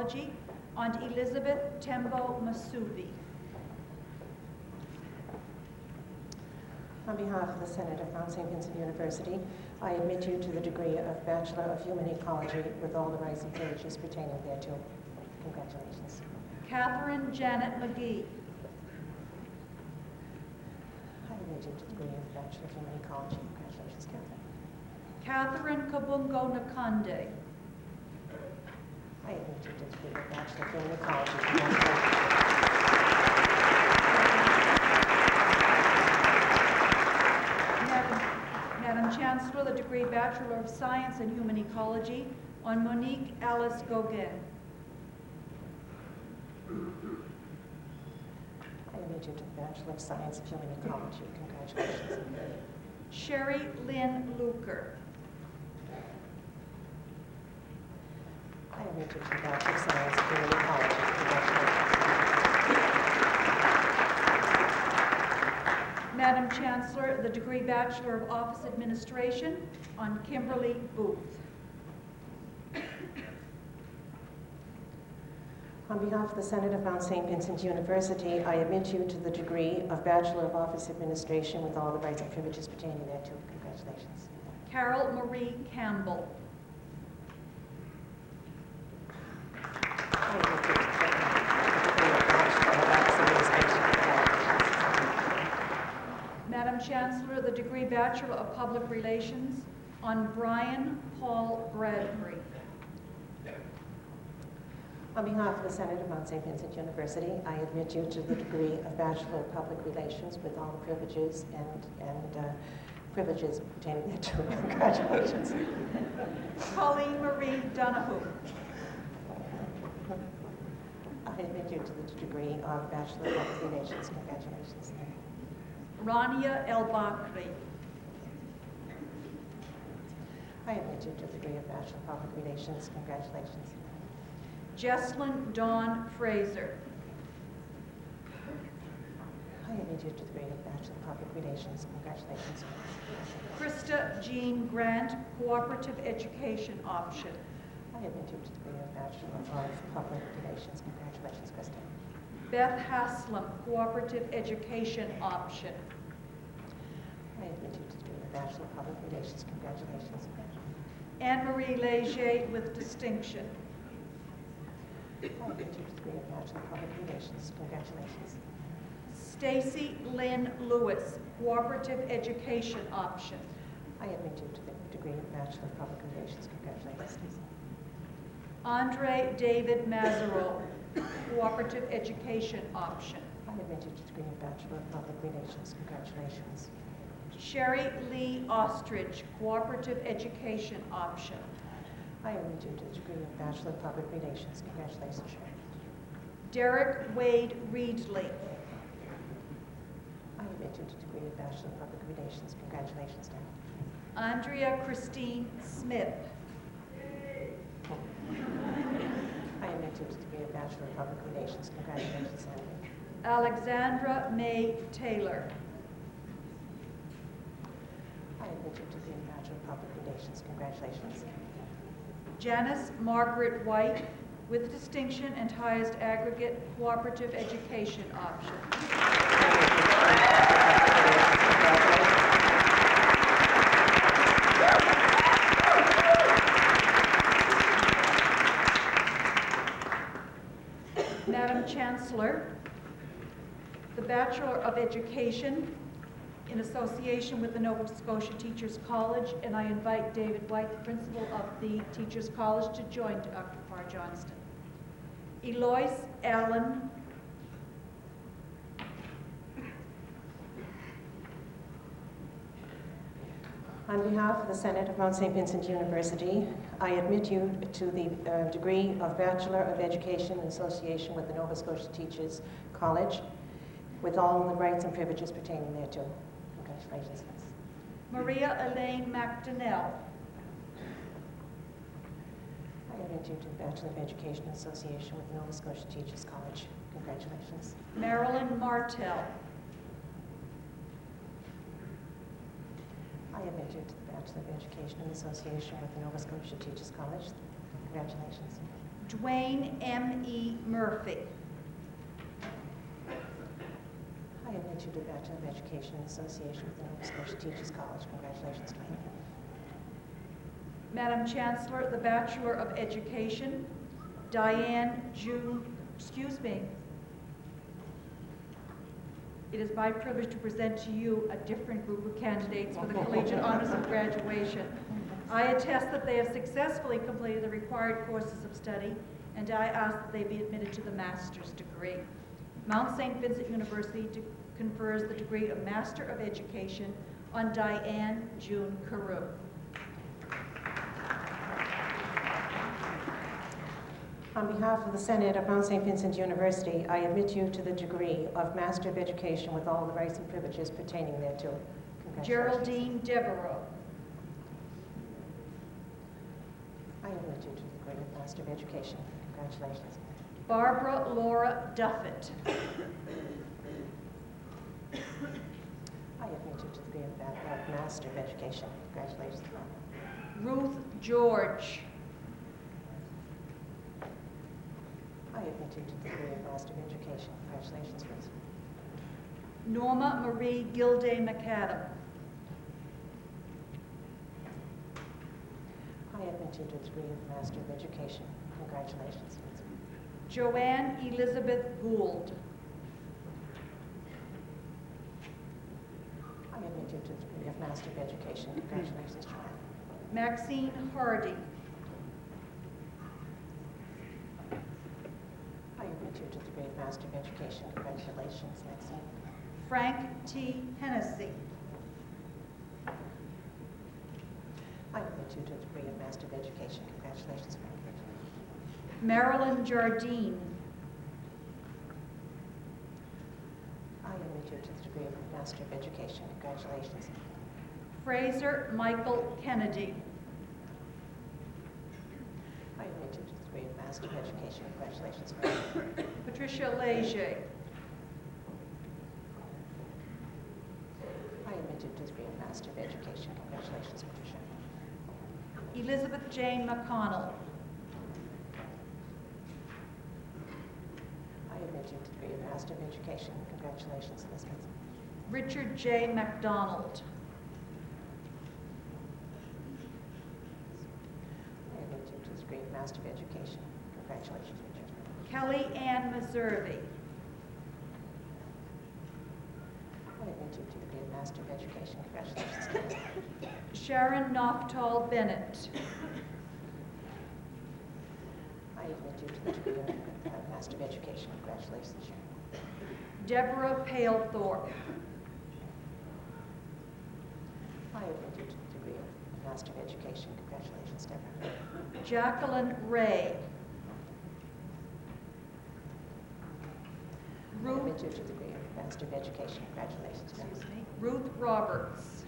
Ecology, and Elizabeth Tembo Masubi. On behalf of the Senate of Mount St. Vincent University, I admit you to the degree of Bachelor of Humane Ecology with all the rights and privileges pertaining thereto. Congratulations. Catherine Janet McGee. I admit you to the degree of Bachelor of Humane Ecology. Congratulations, Catherine Catherine. Kabungo Nakande. I admit you to the degree of Bachelor of Humane Ecology. Congratulations. Madam Chancellor, the degree Bachelor of Science in Human Ecology on Monique Alice Gauguin. I admit you to the Bachelor of Science of Human Ecology. Congratulations. Sherry Lynn Luker. I admit you to the Bachelor of Science of Human Ecology. Congratulations. Madam Chancellor, the degree Bachelor of Office Administration on Kimberly Booth. On behalf of the Senate of Mount St. Vincent University, I admit you to the degree of Bachelor of Office Administration with all the rights and privileges pertaining thereto. Congratulations. Carol Marie Campbell. I admit you to the degree of Bachelor of Office Administration. Madam Chancellor, the degree Bachelor of Public Relations on Brian Paul Bradbury. On behalf of the Senate of Mount St. Vincent University, I admit you to the degree of Bachelor of Public Relations with all the privileges and privileges pertaining thereto. Congratulations. Colleen Marie Donahue. I admit you to the degree of Bachelor of Public Relations. Congratulations. Rania El Bakri. I admit you to the degree of Bachelor of Public Relations. Congratulations. Jesslyn Dawn Fraser. I admit you to the degree of Bachelor of Public Relations. Congratulations. Krista Jean Grant, Cooperative Education Option. I admit you to the degree of Bachelor of Public Relations. Congratulations, Krista. Beth Haslam, Cooperative Education Option. I admit you to the degree of Bachelor of Public Relations. Congratulations. Anne-Marie Leger with distinction. I admit you to the degree of Bachelor of Public Relations. Congratulations. Stacy Lynn Lewis, Cooperative Education Option. I admit you to the degree of Bachelor of Public Relations. Congratulations. Andre David Mazzaro, Cooperative Education Option. I admit you to the degree of Bachelor of Public Relations. Congratulations. Sherry Lee Ostrich, Cooperative Education Option. I admit you to the degree of Bachelor of Public Relations. Congratulations, Sharon. Derek Wade Reedley. I admit you to the degree of Bachelor of Public Relations. Congratulations, Dan. Andrea Christine Smith. I admit you to the degree of Bachelor of Public Relations. Congratulations, Andrea. Alexandra May Taylor. I admit you to the degree of Bachelor of Public Relations. Congratulations. Janice Margaret White, with distinction and highest aggregate cooperative education option. Madam Chancellor, the Bachelor of Education in association with the Nova Scotia Teachers College, and I invite David White, the principal of the Teachers College, to join Dr. Parr-Johnston. Eloise Allen. On behalf of the Senate of Mount St. Vincent University, I admit you to the degree of Bachelor of Education in association with the Nova Scotia Teachers College with all the rights and privileges pertaining thereto. Congratulations. Maria Elaine McDonnell. I admit you to the Bachelor of Education in association with the Nova Scotia Teachers College. Congratulations. Marilyn Martell. I admit you to the Bachelor of Education in association with the Nova Scotia Teachers College. Congratulations. Dwayne M.E. Murphy. I admit you to the Bachelor of Education in Association with the Nova Scotia Teachers College. Congratulations, Dwayne. Madam Chancellor, the Bachelor of Education, Diane June, It is my privilege to present to you a different group of candidates for the Collegiate Honors of Graduation. I attest that they have successfully completed the required courses of study, and I ask that they be admitted to the master's degree. Mount St. Vincent University confers the degree of Master of Education on Diane June Carew. On behalf of the Senate of Mount St. Vincent University, I admit you to the degree of Master of Education with all the rights and privileges pertaining thereto. Congratulations. Geraldine Devereaux. I admit you to the degree of Master of Education. Congratulations. Barbara Laura Duffett. I admit you to the degree of Master of Education. Congratulations. Ruth George. I admit you to the degree of Master of Education. Congratulations, Ruth. Norma Marie Gilday McAdam. I admit you to the degree of Master of Education. Congratulations, Ruth. Joanne Elizabeth Gould. I admit you to the degree of Master of Education. Congratulations, Joanne. Maxine Hardy. I admit you to the degree of Master of Education. Congratulations, Maxine. Frank T. Hennessy. I admit you to the degree of Master of Education. Congratulations, Frank. Marilyn Jardine. I admit you to the degree of Master of Education. Congratulations. Fraser Michael Kennedy. I admit you to the degree of Master of Education. Congratulations, Frank. Patricia Leger. I admit you to the degree of Master of Education. Congratulations, Patricia. Elizabeth Jane McConnell. I admit you to the degree of Master of Education. Congratulations, Elizabeth. Richard J. MacDonald. I admit you to the degree of Master of Education. Congratulations, Richard. Kelly Ann Meservey. I admit you to the degree of Master of Education. Congratulations, Kelly. Sharon Noftal Bennett. I admit you to the degree of Master of Education. Congratulations, Sharon. Deborah Palethorpe. I admit you to the degree of Master of Education. Congratulations, Deborah. Jacqueline Ray. I admit you to the degree of Master of Education. Congratulations, Deborah. Ruth Roberts.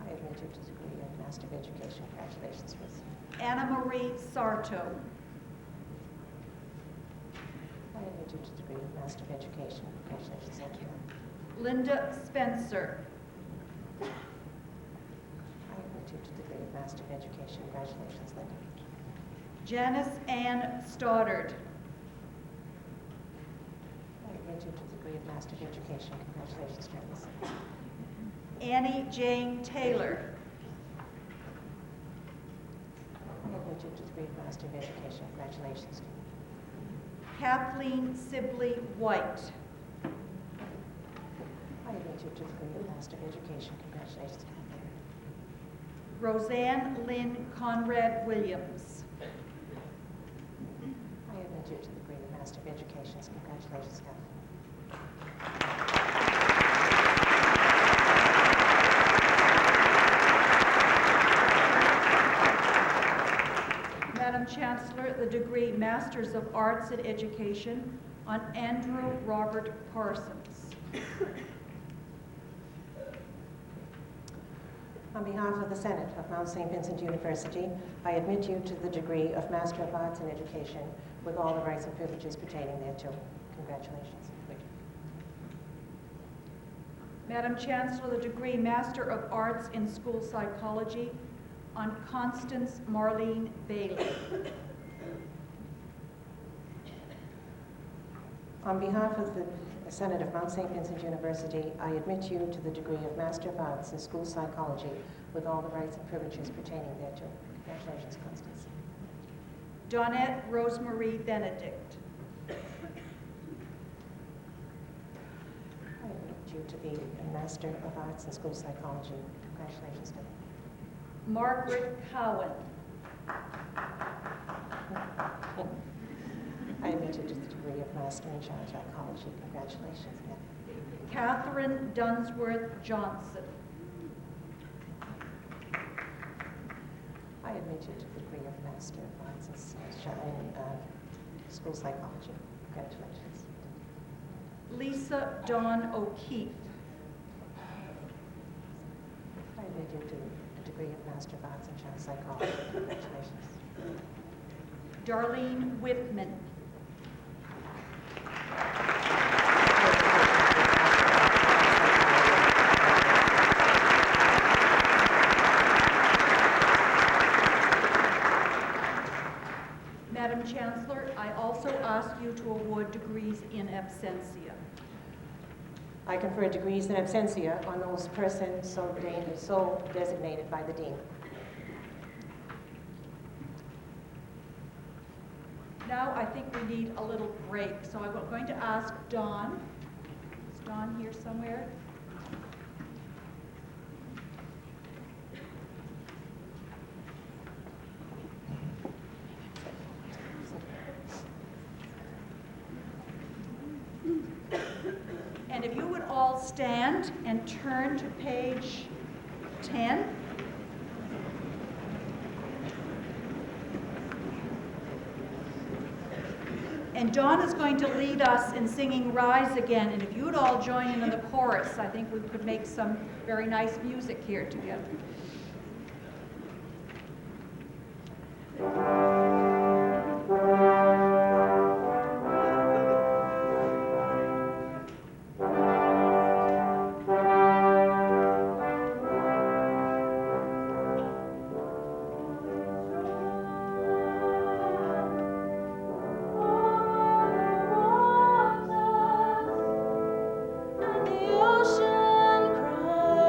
I admit you to the degree of Master of Education. Congratulations, Ruth. Anna Marie Sarto. I admit you to the degree of Master of Education. Congratulations, Angela. Linda Spencer. I admit you to the degree of Master of Education. Congratulations, Linda. Janice Ann Stoddard. I admit you to the degree of Master of Education. Congratulations, Janice. Annie Jane Taylor. I admit you to the degree of Master of Education. Congratulations. Kathleen Sibley White. I admit you to the degree of Master of Education. Congratulations, Kathleen. Roseanne Lynn Conrad Williams. I admit you to the degree of Master of Education. Congratulations, Kathleen. Madam Chancellor, the degree Masters of Arts in Education on Andrew Robert Parsons. On behalf of the Senate of Mount St. Vincent University, I admit you to the degree of Master of Arts in Education with all the rights and privileges pertaining thereto. Congratulations. Madam Chancellor, the degree Master of Arts in School Psychology on Constance Marlene Bailey. On behalf of the Senate of Mount St. Vincent University, I admit you to the degree of Master of Arts in School Psychology with all the rights and privileges pertaining thereto. Congratulations, Constance. Dawnette Rosemarie Benedict. I admit you to be a Master of Arts in School Psychology. Congratulations, Debbie. Margaret Cowan. I admit you to the degree of Master in Child Psychology. Congratulations again. Catherine Dunsworth Johnson. I admit you to the degree of Master of Arts in School Psychology. Congratulations. Lisa Dawn O'Keefe. I admit you to the degree of Master of Arts in Child Psychology. Congratulations. Darlene Whitman. Madam Chancellor, I also ask you to award degrees in absentia. I confer degrees in absentia on those persons so designated by the Dean. Now I think we need a little break, so I'm going to ask Dawn. Is Dawn here somewhere? And if you would all stand and turn to page 10. And Dawn is going to lead us in singing Rise Again. And if you would all join in the chorus, I think we could make some very nice music here together. And the ocean cries.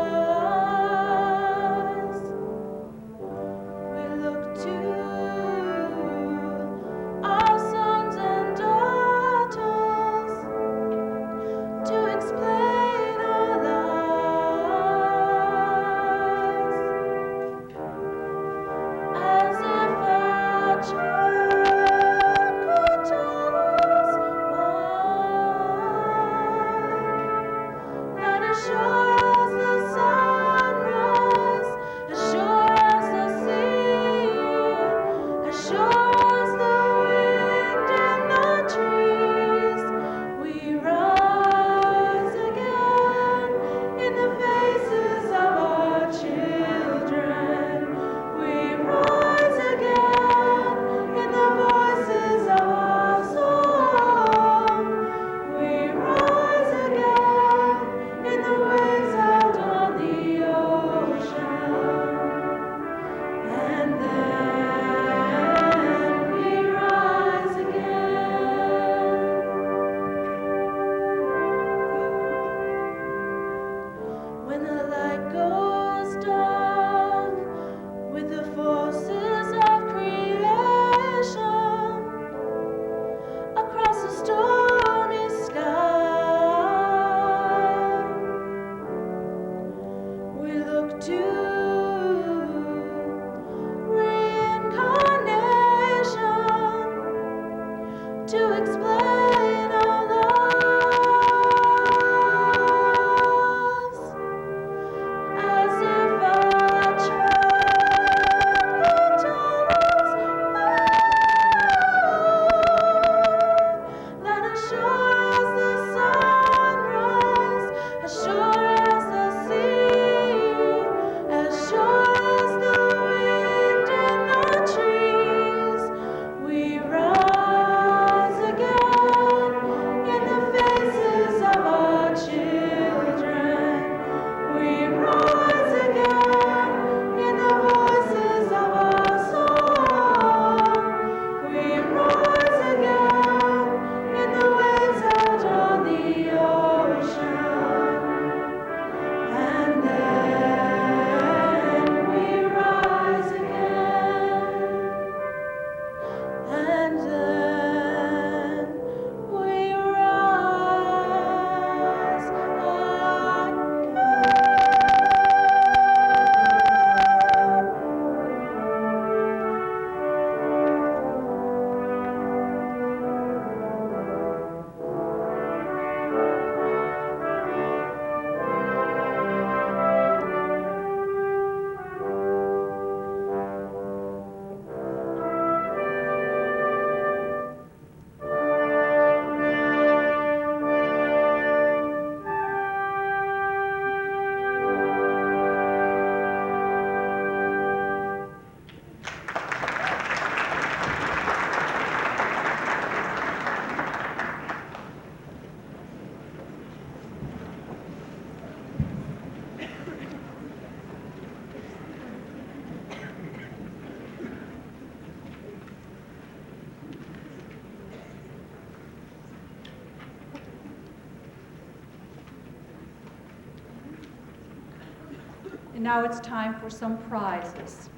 And now it's time for some prizes.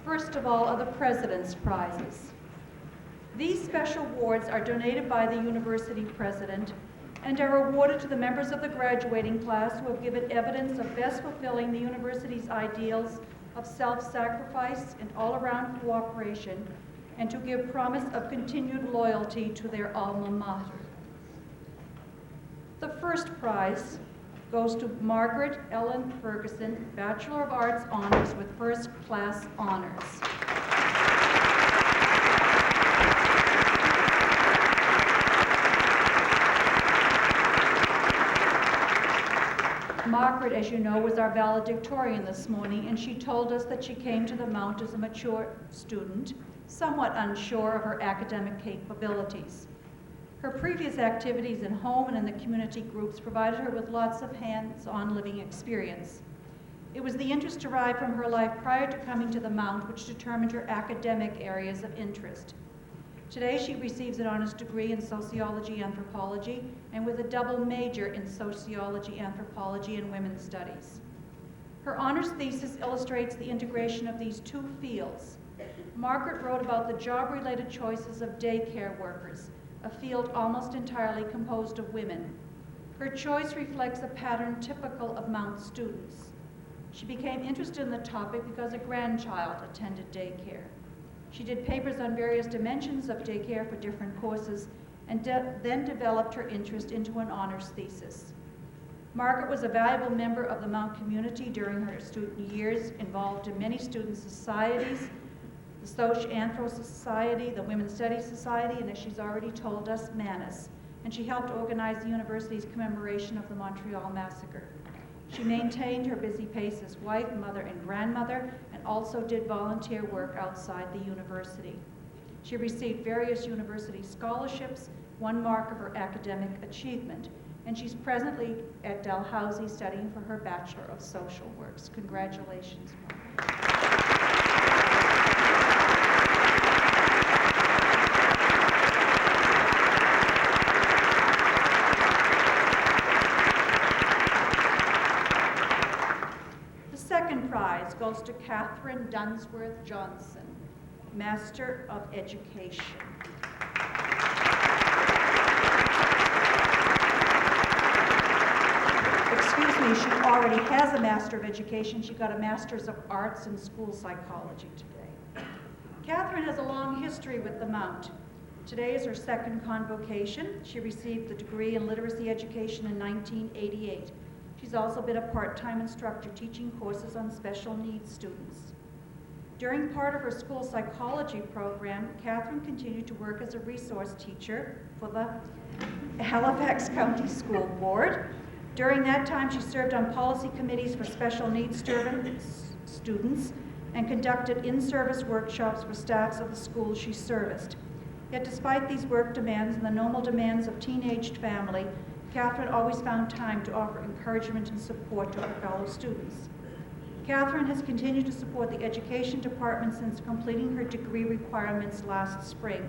First of all are the President's Prizes. These special awards are donated by the university president and are awarded to the members of the graduating class who have given evidence of best fulfilling the university's ideals of self-sacrifice and all-around cooperation, and to give promise of continued loyalty to their alma mater. The first prize goes to Margaret Ellen Ferguson, Bachelor of Arts Honors with First Class Honors. Margaret, as you know, was our valedictorian this morning, and she told us that she came to the Mount as a mature student, somewhat unsure of her academic capabilities. Her previous activities in home and in the community groups provided her with lots of hands-on living experience. It was the interest derived from her life prior to coming to the Mount which determined her academic areas of interest. Today she receives an honors degree in sociology anthropology and with a double major in sociology anthropology and women's studies. Her honors thesis illustrates the integration of these two fields. Margaret wrote about the job-related choices of daycare workers, a field almost entirely composed of women. Her choice reflects a pattern typical of Mount students. She became interested in the topic because a grandchild attended daycare. She did papers on various dimensions of daycare for different courses and then developed her interest into an honors thesis. Margaret was a valuable member of the Mount community during her student years, involved in many student societies, the Soch-Anthro Society, the Women's Studies Society, and as she's already told us, MANUS, and she helped organize the university's commemoration of the Montreal Massacre. She maintained her busy pace as wife, mother, and grandmother, and also did volunteer work outside the university. She received various university scholarships, one mark of her academic achievement, and she's presently at Dalhousie studying for her Bachelor of Social Works. Congratulations, Margaret. Prize goes to Catherine Dunsworth Johnson, Master of Education. Excuse me, she already has a Master of Education. She got a Master's of Arts in School Psychology today. Catherine has a long history with the Mount. Today is her second convocation. She received the degree in literacy education in 1988. She's also been a part-time instructor teaching courses on special needs students. During part of her school psychology program, Catherine continued to work as a resource teacher for the Halifax County School Board. During that time, she served on policy committees for special needs students and conducted in-service workshops for staffs of the schools she serviced. Yet despite these work demands and the normal demands of teenaged family, Catherine always found time to offer encouragement and support to her fellow students. Catherine has continued to support the education department since completing her degree requirements last spring.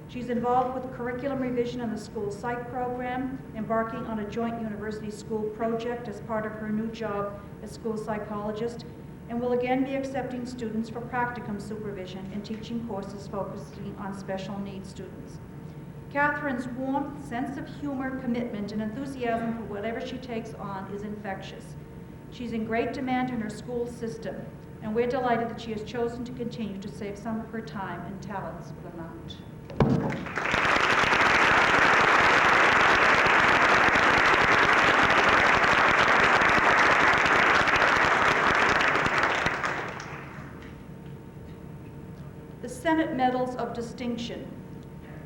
She's involved with curriculum revision in the school psych program, embarking on a joint university school project as part of her new job as school psychologist, and will again be accepting students for practicum supervision and teaching courses focusing on special needs students. Catherine's warmth, sense of humor, commitment, and enthusiasm for whatever she takes on is infectious. She's in great demand in her school system, and we're delighted that she has chosen to continue to save some of her time and talents for the Mount. The Senate Medals of Distinction.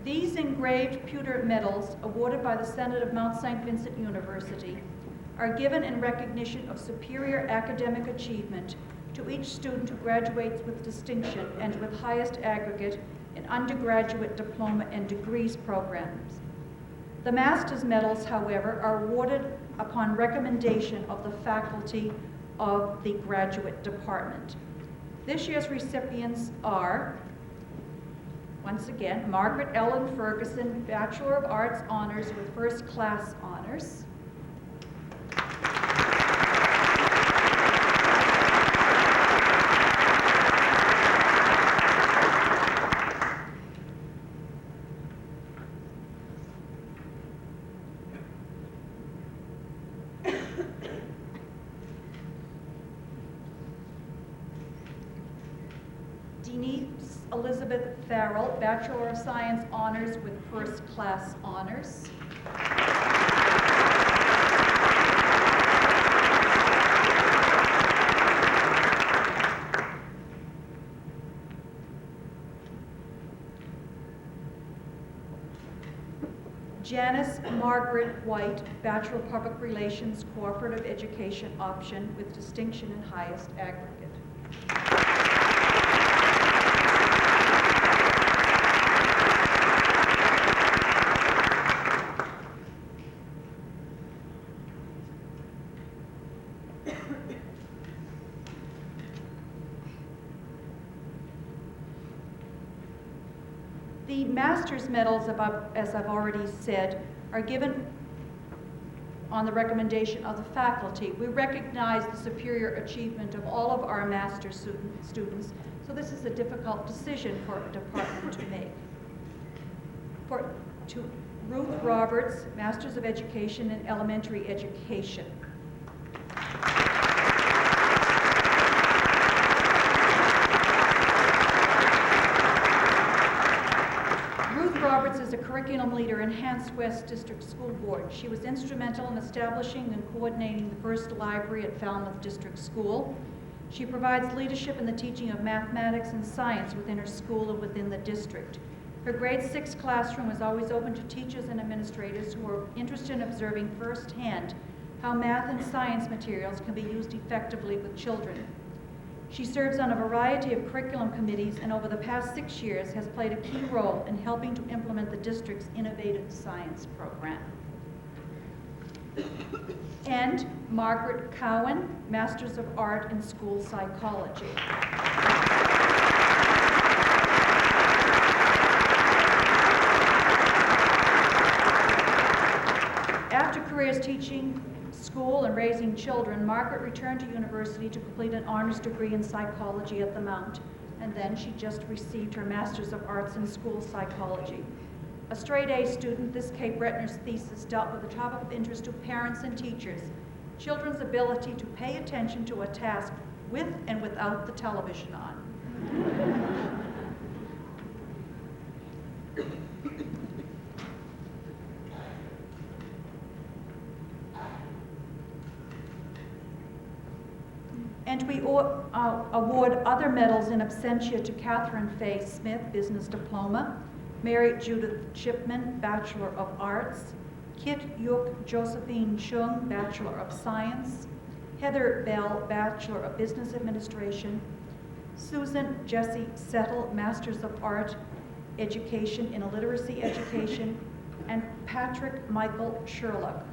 These engraved pewter medals, awarded by the Senate of Mount St. Vincent University, are given in recognition of superior academic achievement to each student who graduates with distinction and with highest aggregate in undergraduate diploma and degrees programs. The master's medals, however, are awarded upon recommendation of the faculty of the graduate department. This year's recipients are, once again, Margaret Ellen Ferguson, Bachelor of Arts Honors with First Class Honors. Elizabeth Farrell, Bachelor of Science Honors with First Class Honors. Janice Margaret White, Bachelor of Public Relations, Cooperative Education Option with distinction in highest aggregate. The master's medals, as I've already said, are given on the recommendation of the faculty. We recognize the superior achievement of all of our master's students, so this is a difficult decision for a department to make. To Ruth Roberts, Masters of Education in Elementary Education. Roberts is a curriculum leader in Hants West District School Board. She was instrumental in establishing and coordinating the first library at Falmouth District School. She provides leadership in the teaching of mathematics and science within her school and within the district. Her grade 6 classroom is always open to teachers and administrators who are interested in observing firsthand how math and science materials can be used effectively with children. She serves on a variety of curriculum committees and over the past 6 years has played a key role in helping to implement the district's innovative science program. And Margaret Cowan, Masters of Art in School Psychology. After careers teaching school and raising children, Margaret returned to university to complete an honors degree in psychology at the Mount, and then she just received her Master's of Arts in School Psychology. A straight-A student, this Cape Bretner's thesis dealt with a topic of interest to parents and teachers, children's ability to pay attention to a task with and without the television on. And we award other medals in absentia to Catherine Faye Smith, Business Diploma, Mary Judith Chipman, Bachelor of Arts, Kit Yuk Josephine Chung, Bachelor of Science, Heather Bell, Bachelor of Business Administration, Susan Jessie Settle, Masters of Art Education in Illiteracy Education, and Patrick Michael Sherlock,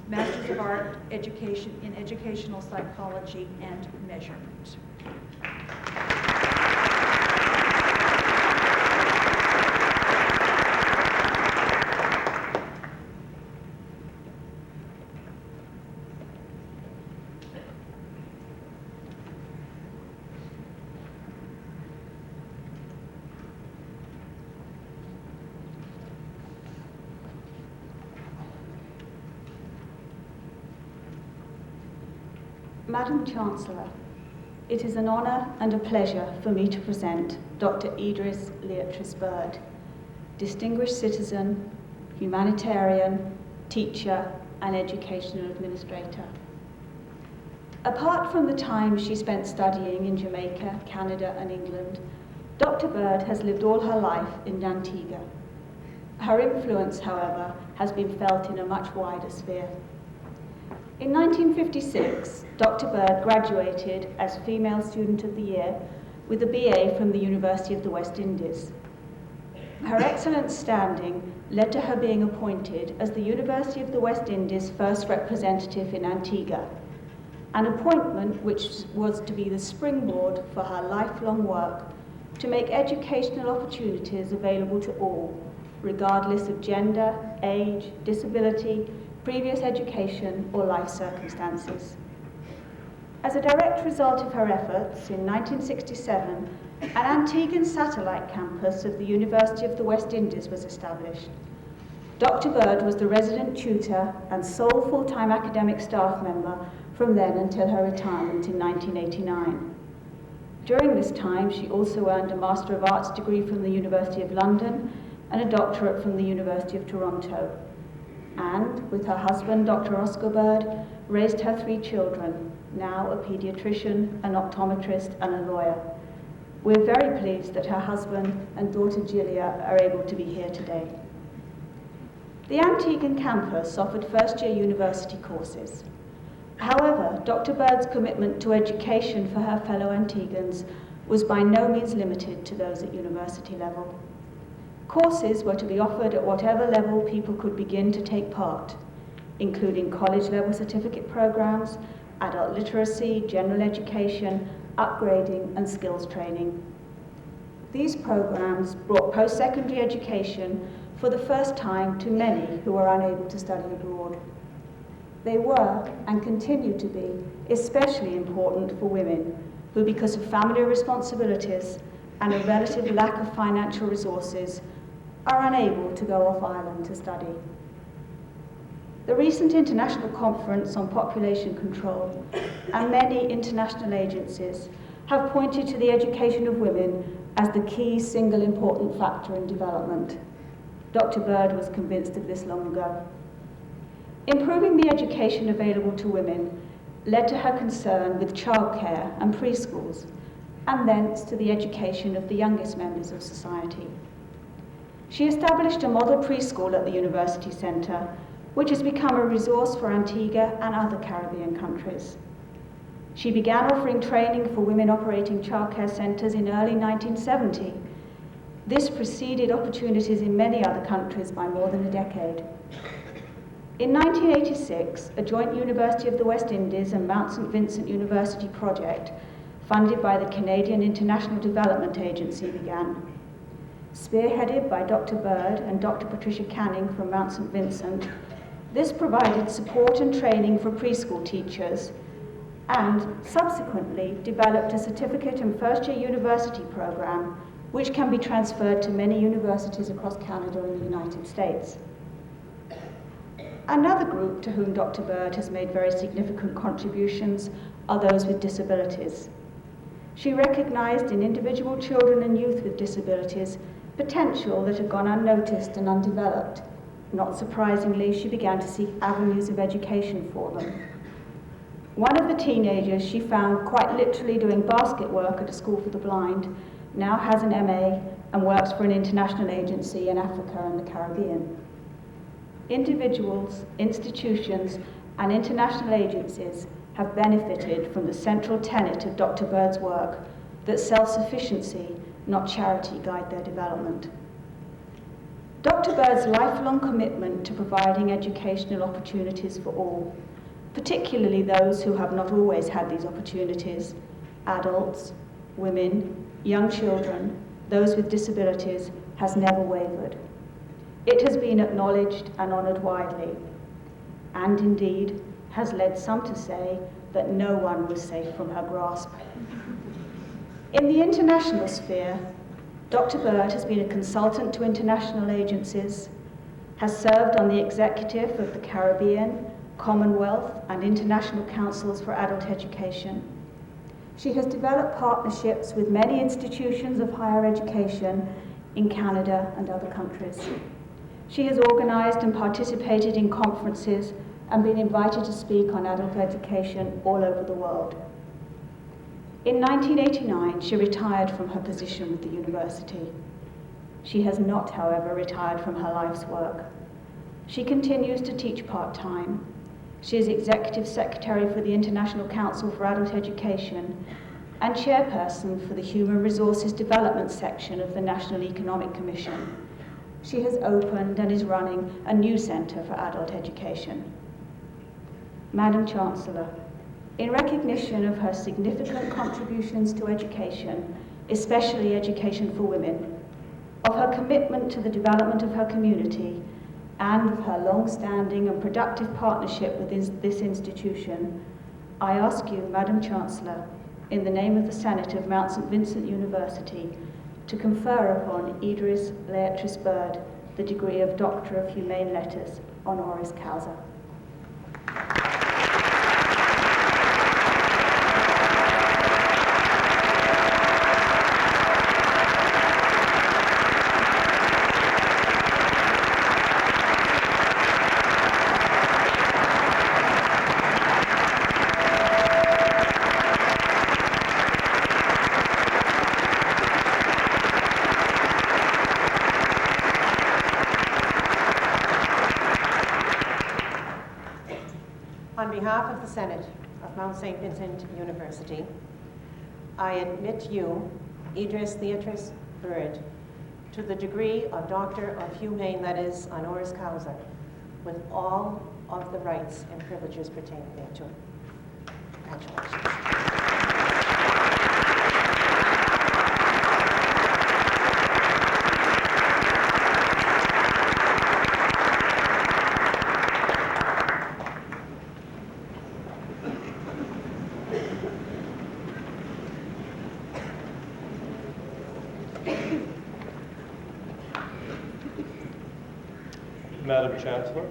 Masters of Art Education in Educational Psychology and Measurement. Madam Chancellor, it is an honour and a pleasure for me to present Dr. Edris Leatrice Bird, distinguished citizen, humanitarian, teacher, and educational administrator. Apart from the time she spent studying in Jamaica, Canada, and England, Dr. Bird has lived all her life in Antigua. Her influence, however, has been felt in a much wider sphere. In 1956, Dr. Bird graduated as Female Student of the Year with a BA from the University of the West Indies. Her excellent standing led to her being appointed as the University of the West Indies' first representative in Antigua, an appointment which was to be the springboard for her lifelong work to make educational opportunities available to all, regardless of gender, age, disability, previous education, or life circumstances. As a direct result of her efforts, in 1967, an Antiguan satellite campus of the University of the West Indies was established. Dr. Bird was the resident tutor and sole full-time academic staff member from then until her retirement in 1989. During this time, she also earned a Master of Arts degree from the University of London and a doctorate from the University of Toronto. And, with her husband, Dr. Oscar Bird, raised her 3 children, now a paediatrician, an optometrist, and a lawyer. We're very pleased that her husband and daughter Julia are able to be here today. The Antiguan campus offered first-year university courses. However, Dr. Bird's commitment to education for her fellow Antiguans was by no means limited to those at university level. Courses were to be offered at whatever level people could begin to take part, including college-level certificate programs, adult literacy, general education, upgrading, and skills training. These programs brought post-secondary education for the first time to many who were unable to study abroad. They were, and continue to be, especially important for women who, because of family responsibilities and a relative lack of financial resources, are unable to go off island to study. The recent International Conference on Population Control and many international agencies have pointed to the education of women as the key single important factor in development. Dr. Bird was convinced of this long ago. Improving the education available to women led to her concern with childcare and preschools, and thence to the education of the youngest members of society. She established a model preschool at the University Centre, which has become a resource for Antigua and other Caribbean countries. She began offering training for women operating childcare centres in early 1970. This preceded opportunities in many other countries by more than a decade. In 1986, a joint University of the West Indies and Mount St. Vincent University project, funded by the Canadian International Development Agency, began. Spearheaded by Dr. Bird and Dr. Patricia Canning from Mount St. Vincent, this provided support and training for preschool teachers and subsequently developed a certificate and first-year university program which can be transferred to many universities across Canada and the United States. Another group to whom Dr. Bird has made very significant contributions are those with disabilities. She recognized in individual children and youth with disabilities potential that had gone unnoticed and undeveloped. Not surprisingly, she began to seek avenues of education for them. One of the teenagers she found quite literally doing basket work at a school for the blind now has an MA and works for an international agency in Africa and the Caribbean. Individuals, institutions, and international agencies have benefited from the central tenet of Dr. Bird's work that self-sufficiency, not charity, guide their development. Dr. Bird's lifelong commitment to providing educational opportunities for all, particularly those who have not always had these opportunities, adults, women, young children, those with disabilities, has never wavered. It has been acknowledged and honoured widely, and indeed has led some to say that no one was safe from her grasp. In the international sphere, Dr. Bird has been a consultant to international agencies, has served on the executive of the Caribbean, Commonwealth, and International Councils for Adult Education. She has developed partnerships with many institutions of higher education in Canada and other countries. She has organised and participated in conferences and been invited to speak on adult education all over the world. In 1989, she retired from her position with the university. She has not, however, retired from her life's work. She continues to teach part-time. She is Executive Secretary for the International Council for Adult Education and Chairperson for the Human Resources Development section of the National Economic Commission. She has opened and is running a new centre for adult education. Madam Chancellor, in recognition of her significant contributions to education, especially education for women, of her commitment to the development of her community, and of her long-standing and productive partnership with this institution, I ask you, Madam Chancellor, in the name of the Senate of Mount St. Vincent University, to confer upon Edris Leatrice Bird the degree of Doctor of Humane Letters, honoris causa. behalf of the Senate of Mount St. Vincent University, I admit you, Edris Leatrice Bird, to the degree of Doctor of Humane Letters honoris causa, with all of the rights and privileges pertaining thereto. Congratulations. Madam Chancellor,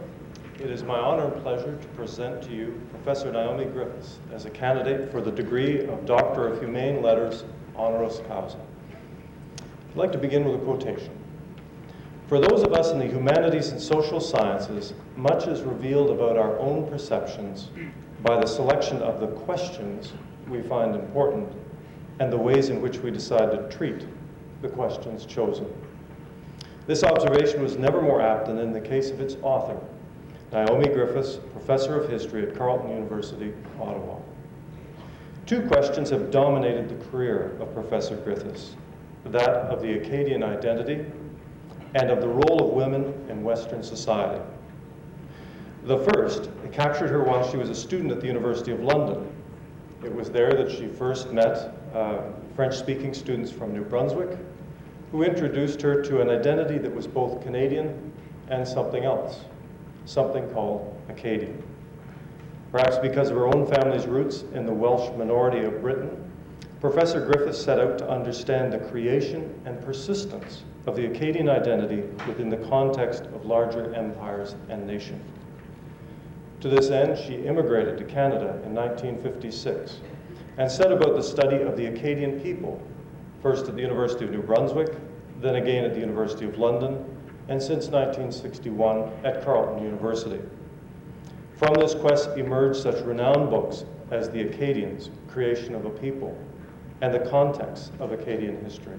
it is my honor and pleasure to present to you Professor Naomi Griffiths as a candidate for the degree of Doctor of Humane Letters honoris causa. I'd like to begin with a quotation. For those of us in the humanities and social sciences, much is revealed about our own perceptions by the selection of the questions we find important and the ways in which we decide to treat the questions chosen. This observation was never more apt than in the case of its author, Naomi Griffiths, Professor of History at Carleton University, Ottawa. Two questions have dominated the career of Professor Griffiths, that of the Acadian identity and of the role of women in Western society. The first captured her while she was a student at the University of London. It was there that she first met French-speaking students from New Brunswick, who introduced her to an identity that was both Canadian and something else, something called Acadian. Perhaps because of her own family's roots in the Welsh minority of Britain, Professor Griffiths set out to understand the creation and persistence of the Acadian identity within the context of larger empires and nations. To this end, she immigrated to Canada in 1956 and set about the study of the Acadian people, first at the University of New Brunswick, then again at the University of London, and since 1961 at Carleton University. From this quest emerged such renowned books as The Acadians, Creation of a People, and The Context of Acadian History.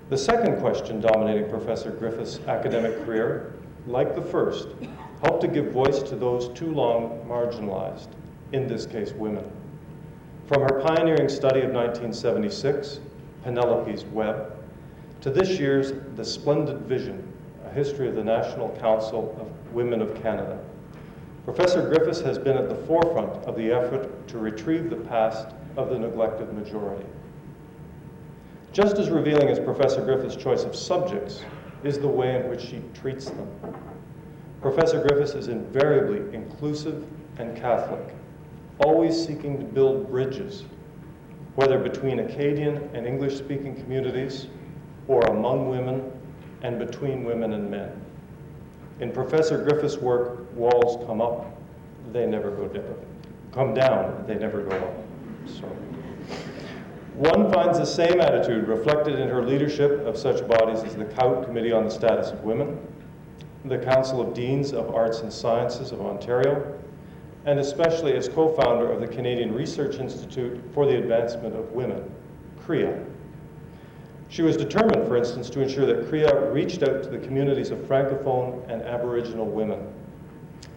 The second question dominating Professor Griffiths' academic career, like the first, helped to give voice to those too long marginalized, in this case women. From her pioneering study of 1976, Penelope's Web, to this year's The Splendid Vision, A History of the National Council of Women of Canada, Professor Griffiths has been at the forefront of the effort to retrieve the past of the neglected majority. Just as revealing as Professor Griffiths' choice of subjects is the way in which she treats them. Professor Griffiths is invariably inclusive and Catholic, always seeking to build bridges, whether between Acadian and English-speaking communities, or among women and between women and men. In Professor Griffiths' work, walls come up, they never go down. Come down, they never go up. Sorry. One finds the same attitude reflected in her leadership of such bodies as the COUT Committee on the Status of Women, the Council of Deans of Arts and Sciences of Ontario, and especially as co-founder of the Canadian Research Institute for the Advancement of Women, CREA. She was determined, for instance, to ensure that CREA reached out to the communities of Francophone and Aboriginal women.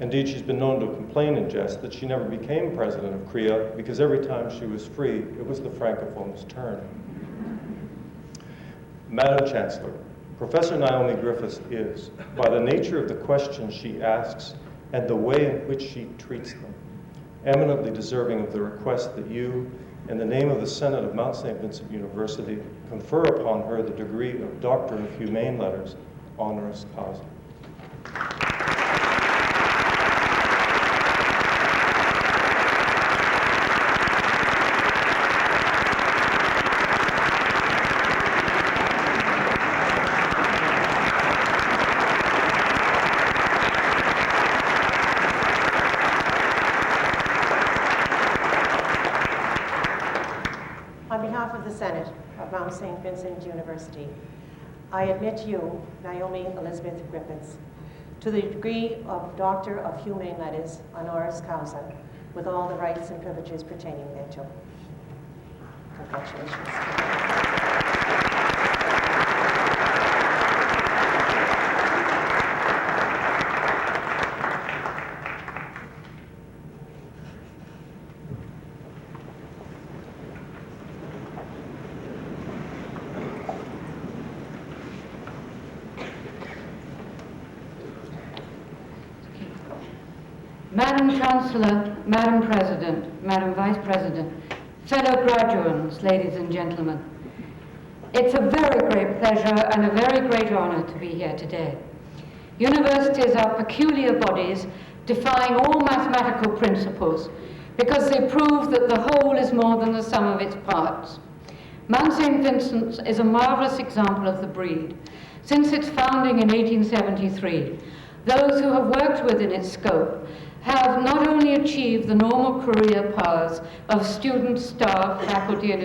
Indeed, she's been known to complain in jest that she never became president of CREA because every time she was free, it was the Francophones' turn. Madam Chancellor, Professor Naomi Griffiths is, by the nature of the questions she asks and the way in which she treats them, eminently deserving of the request that you, in the name of the Senate of Mount St. Vincent University, confer upon her the degree of Doctor of Humane Letters honoris causa. On behalf of the Senate of Mount St. Vincent University, I admit you, Naomi Elizabeth Griffiths, to the degree of Doctor of Humane Letters honoris causa, with all the rights and privileges pertaining thereto. Congratulations. Madam Chancellor, Madam President, Madam Vice President, fellow graduates, ladies and gentlemen, it's a very great pleasure and a very great honor to be here today. Universities are peculiar bodies defying all mathematical principles because they prove that the whole is more than the sum of its parts. Mount St. Vincent's is a marvelous example of the breed. Since its founding in 1873, those who have worked within its scope have not only achieved the normal career paths of students, staff, faculty, and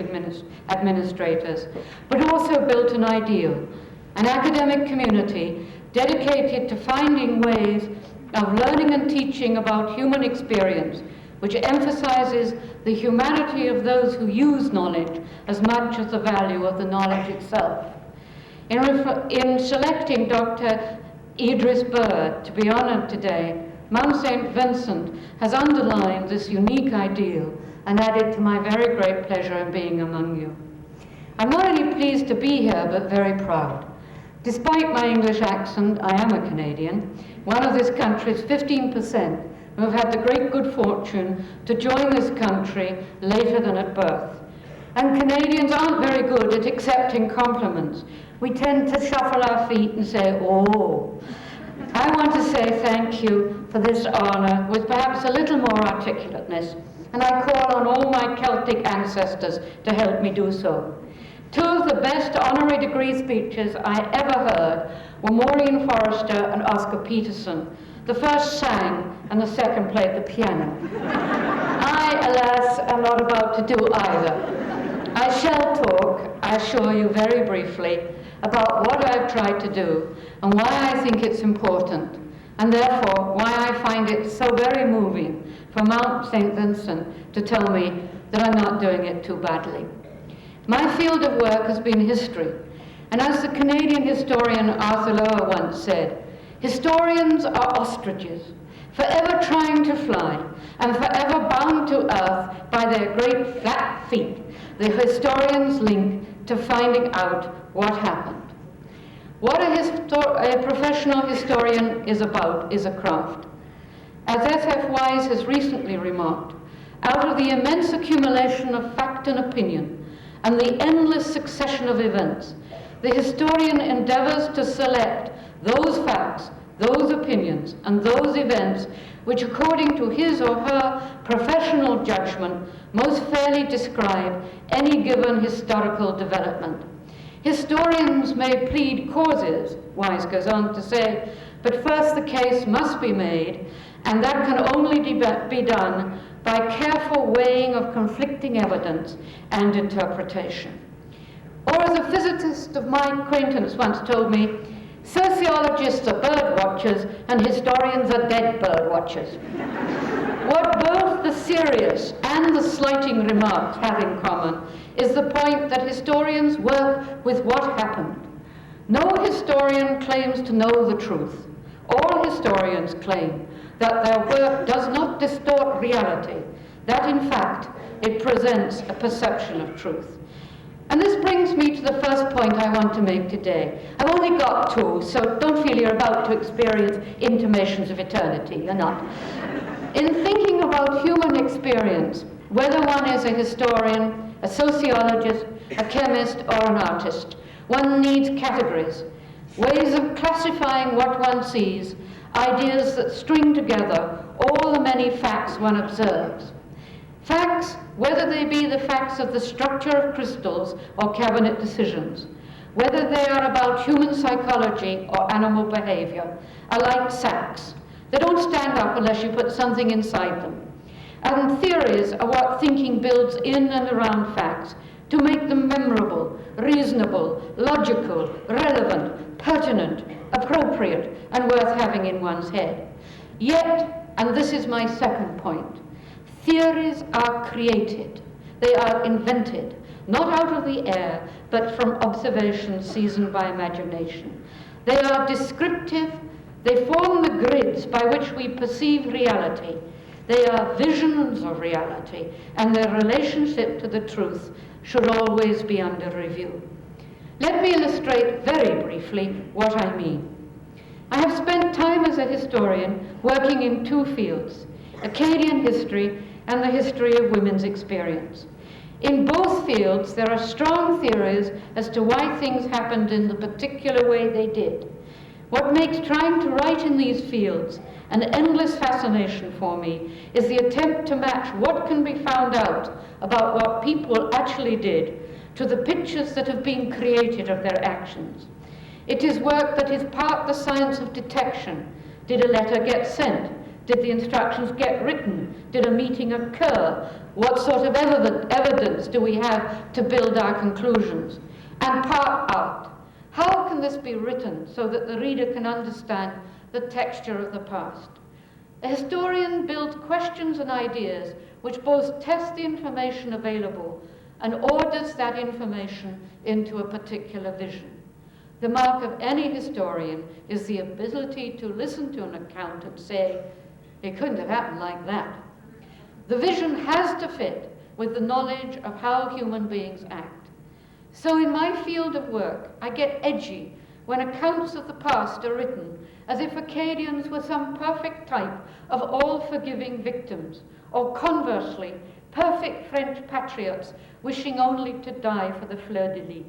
administrators, but also built an ideal, an academic community dedicated to finding ways of learning and teaching about human experience, which emphasizes the humanity of those who use knowledge as much as the value of the knowledge itself. In selecting Dr. Edris Bird to be honored today, Mount St. Vincent has underlined this unique ideal and added to my very great pleasure in being among you. I'm not only pleased to be here, but very proud. Despite my English accent, I am a Canadian, one of this country's 15% who have had the great good fortune to join this country later than at birth. And Canadians aren't very good at accepting compliments. We tend to shuffle our feet and say, oh. I want to say thank you for this honor with perhaps a little more articulateness, and I call on all my Celtic ancestors to help me do so. Two of the best honorary degree speeches I ever heard were Maureen Forrester and Oscar Peterson. The first sang, and the second played the piano. I, alas, am not about to do either. I shall talk, I assure you very briefly, about what I've tried to do and why I think it's important, and therefore why I find it so very moving for Mount St. Vincent to tell me that I'm not doing it too badly. My field of work has been history, and as the Canadian historian Arthur Lower once said, historians are ostriches, forever trying to fly and forever bound to earth by their great flat feet. The historians link to finding out what happened. What a professional historian is about is a craft. As S.F. Wise has recently remarked, out of the immense accumulation of fact and opinion and the endless succession of events, the historian endeavors to select those facts, those opinions, and those events which, according to his or her professional judgment, most fairly describe any given historical development. Historians may plead causes, Wise goes on to say, but first the case must be made, and that can only be done by careful weighing of conflicting evidence and interpretation. Or as a physicist of my acquaintance once told me, sociologists are bird watchers and historians are dead bird watchers. What both the serious and the slighting remarks have in common is the point that historians work with what happened. No historian claims to know the truth. All historians claim that their work does not distort reality, that in fact it presents a perception of truth. And this brings me to the first point I want to make today. I've only got two, so don't feel you're about to experience intimations of eternity. You're not. In thinking about human experience, whether one is a historian, a sociologist, a chemist, or an artist, one needs categories, ways of classifying what one sees, ideas that string together all the many facts one observes. Facts, whether they be the facts of the structure of crystals or cabinet decisions, whether they are about human psychology or animal behavior, are like sacks. They don't stand up unless you put something inside them. And theories are what thinking builds in and around facts to make them memorable, reasonable, logical, relevant, pertinent, appropriate, and worth having in one's head. Yet, and this is my second point, theories are created, they are invented, not out of the air, but from observation seasoned by imagination. They are descriptive, they form the grids by which we perceive reality. They are visions of reality, and their relationship to the truth should always be under review. Let me illustrate very briefly what I mean. I have spent time as a historian working in two fields. Acadian history, and the history of women's experience. In both fields, there are strong theories as to why things happened in the particular way they did. What makes trying to write in these fields an endless fascination for me is the attempt to match what can be found out about what people actually did to the pictures that have been created of their actions. It is work that is part the science of detection. Did a letter get sent? Did the instructions get written? Did a meeting occur? What sort of evidence do we have to build our conclusions? And part art. How can this be written so that the reader can understand the texture of the past? A historian builds questions and ideas which both test the information available and orders that information into a particular vision. The mark of any historian is the ability to listen to an account and say, it couldn't have happened like that. The vision has to fit with the knowledge of how human beings act. So in my field of work, I get edgy when accounts of the past are written as if Acadians were some perfect type of all-forgiving victims, or conversely, perfect French patriots wishing only to die for the fleur-de-lis.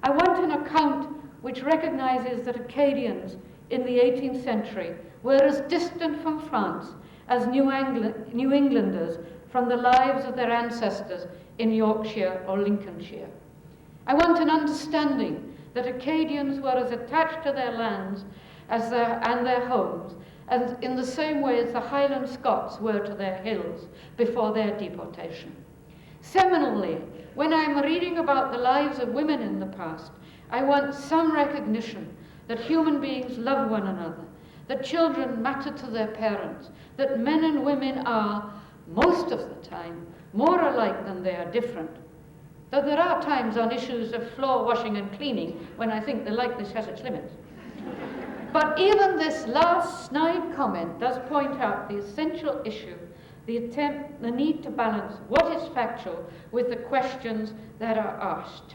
I want an account which recognizes that Acadians in the 18th century were as distant from France as New Englanders from the lives of their ancestors in Yorkshire or Lincolnshire. I want an understanding that Acadians were as attached to their lands and their homes as in the same way as the Highland Scots were to their hills before their deportation. Similarly, when I'm reading about the lives of women in the past, I want some recognition that human beings love one another, that children matter to their parents, that men and women are, most of the time, more alike than they are different. Though there are times on issues of floor washing and cleaning when I think the likeness has its limits. But even this last snide comment does point out the essential issue, the need to balance what is factual with the questions that are asked.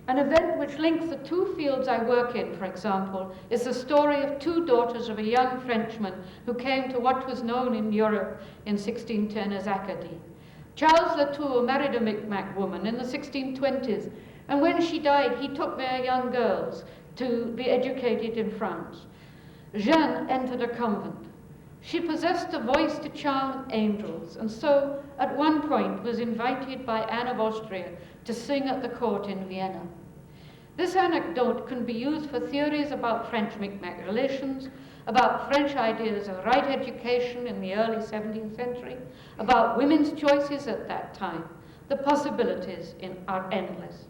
An event which links the two fields I work in, for example, is the story of two daughters of a young Frenchman who came to what was known in Europe in 1610 as Acadie. Charles Latour married a Micmac woman in the 1620s, and when she died, he took their young girls to be educated in France. Jeanne entered a convent. She possessed a voice to charm angels, and so, at one point, was invited by Anne of Austria to sing at the court in Vienna. This anecdote can be used for theories about French-Micmac relations, about French ideas of right education in the early 17th century, about women's choices at that time. The possibilities are endless.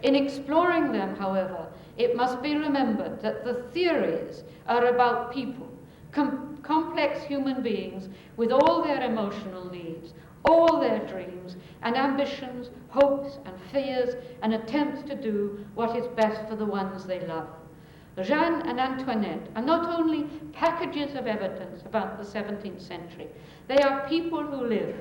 In exploring them, however, it must be remembered that the theories are about people, complex human beings with all their emotional needs, all their dreams and ambitions, hopes and fears, and attempts to do what is best for the ones they love. Jeanne and Antoinette are not only packages of evidence about the 17th century, they are people who live,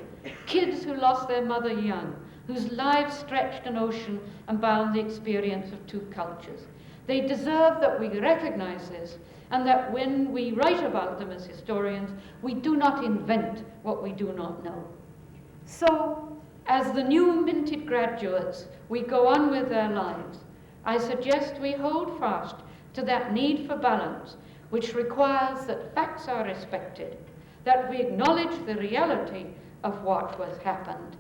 kids who lost their mother young, whose lives stretched an ocean and bound the experience of two cultures. They deserve that we recognize this, and that when we write about them as historians, we do not invent what we do not know. So, as the new minted graduates, we go on with their lives. I suggest we hold fast to that need for balance, which requires that facts are respected, that we acknowledge the reality of what has happened,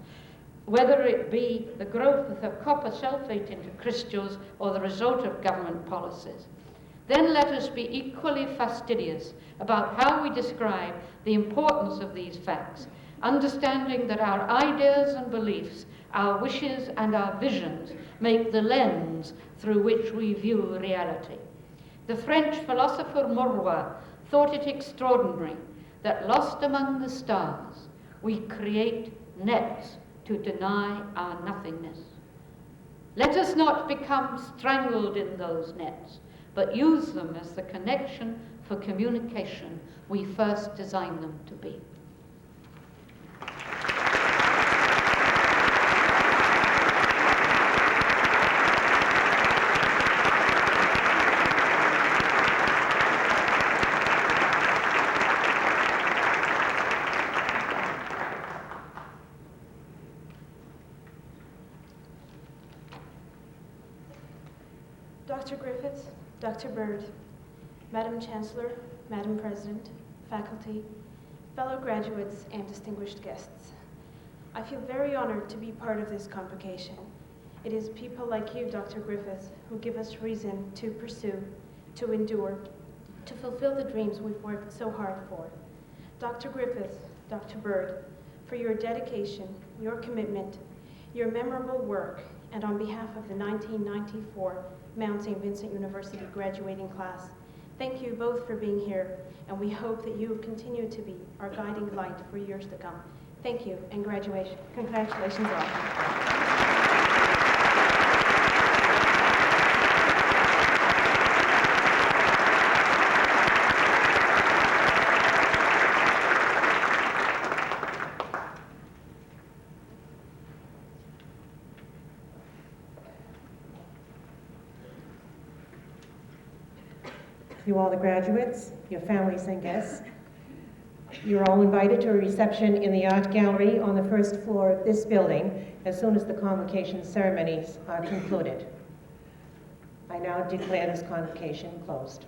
whether it be the growth of copper sulfate into crystals or the result of government policies. Then let us be equally fastidious about how we describe the importance of these facts, understanding that our ideas and beliefs, our wishes and our visions make the lens through which we view reality. The French philosopher Maurois thought it extraordinary that lost among the stars, we create nets to deny our nothingness. Let us not become strangled in those nets, but use them as the connection for communication we first designed them to be. Dr. Bird, Madam Chancellor, Madam President, faculty, fellow graduates, and distinguished guests. I feel very honored to be part of this convocation. It is people like you, Dr. Griffiths, who give us reason to pursue, to endure, to fulfill the dreams we've worked so hard for. Dr. Griffiths, Dr. Bird, for your dedication, your commitment, your memorable work, and on behalf of the 1994 Mount St. Vincent University graduating class, thank you both for being here, and we hope that you continue to be our guiding light for years to come. Thank you, and congratulations all. You all the graduates, your families and guests, you're all invited to a reception in the art gallery on the first floor of this building as soon as the convocation ceremonies are concluded. I now declare this convocation closed.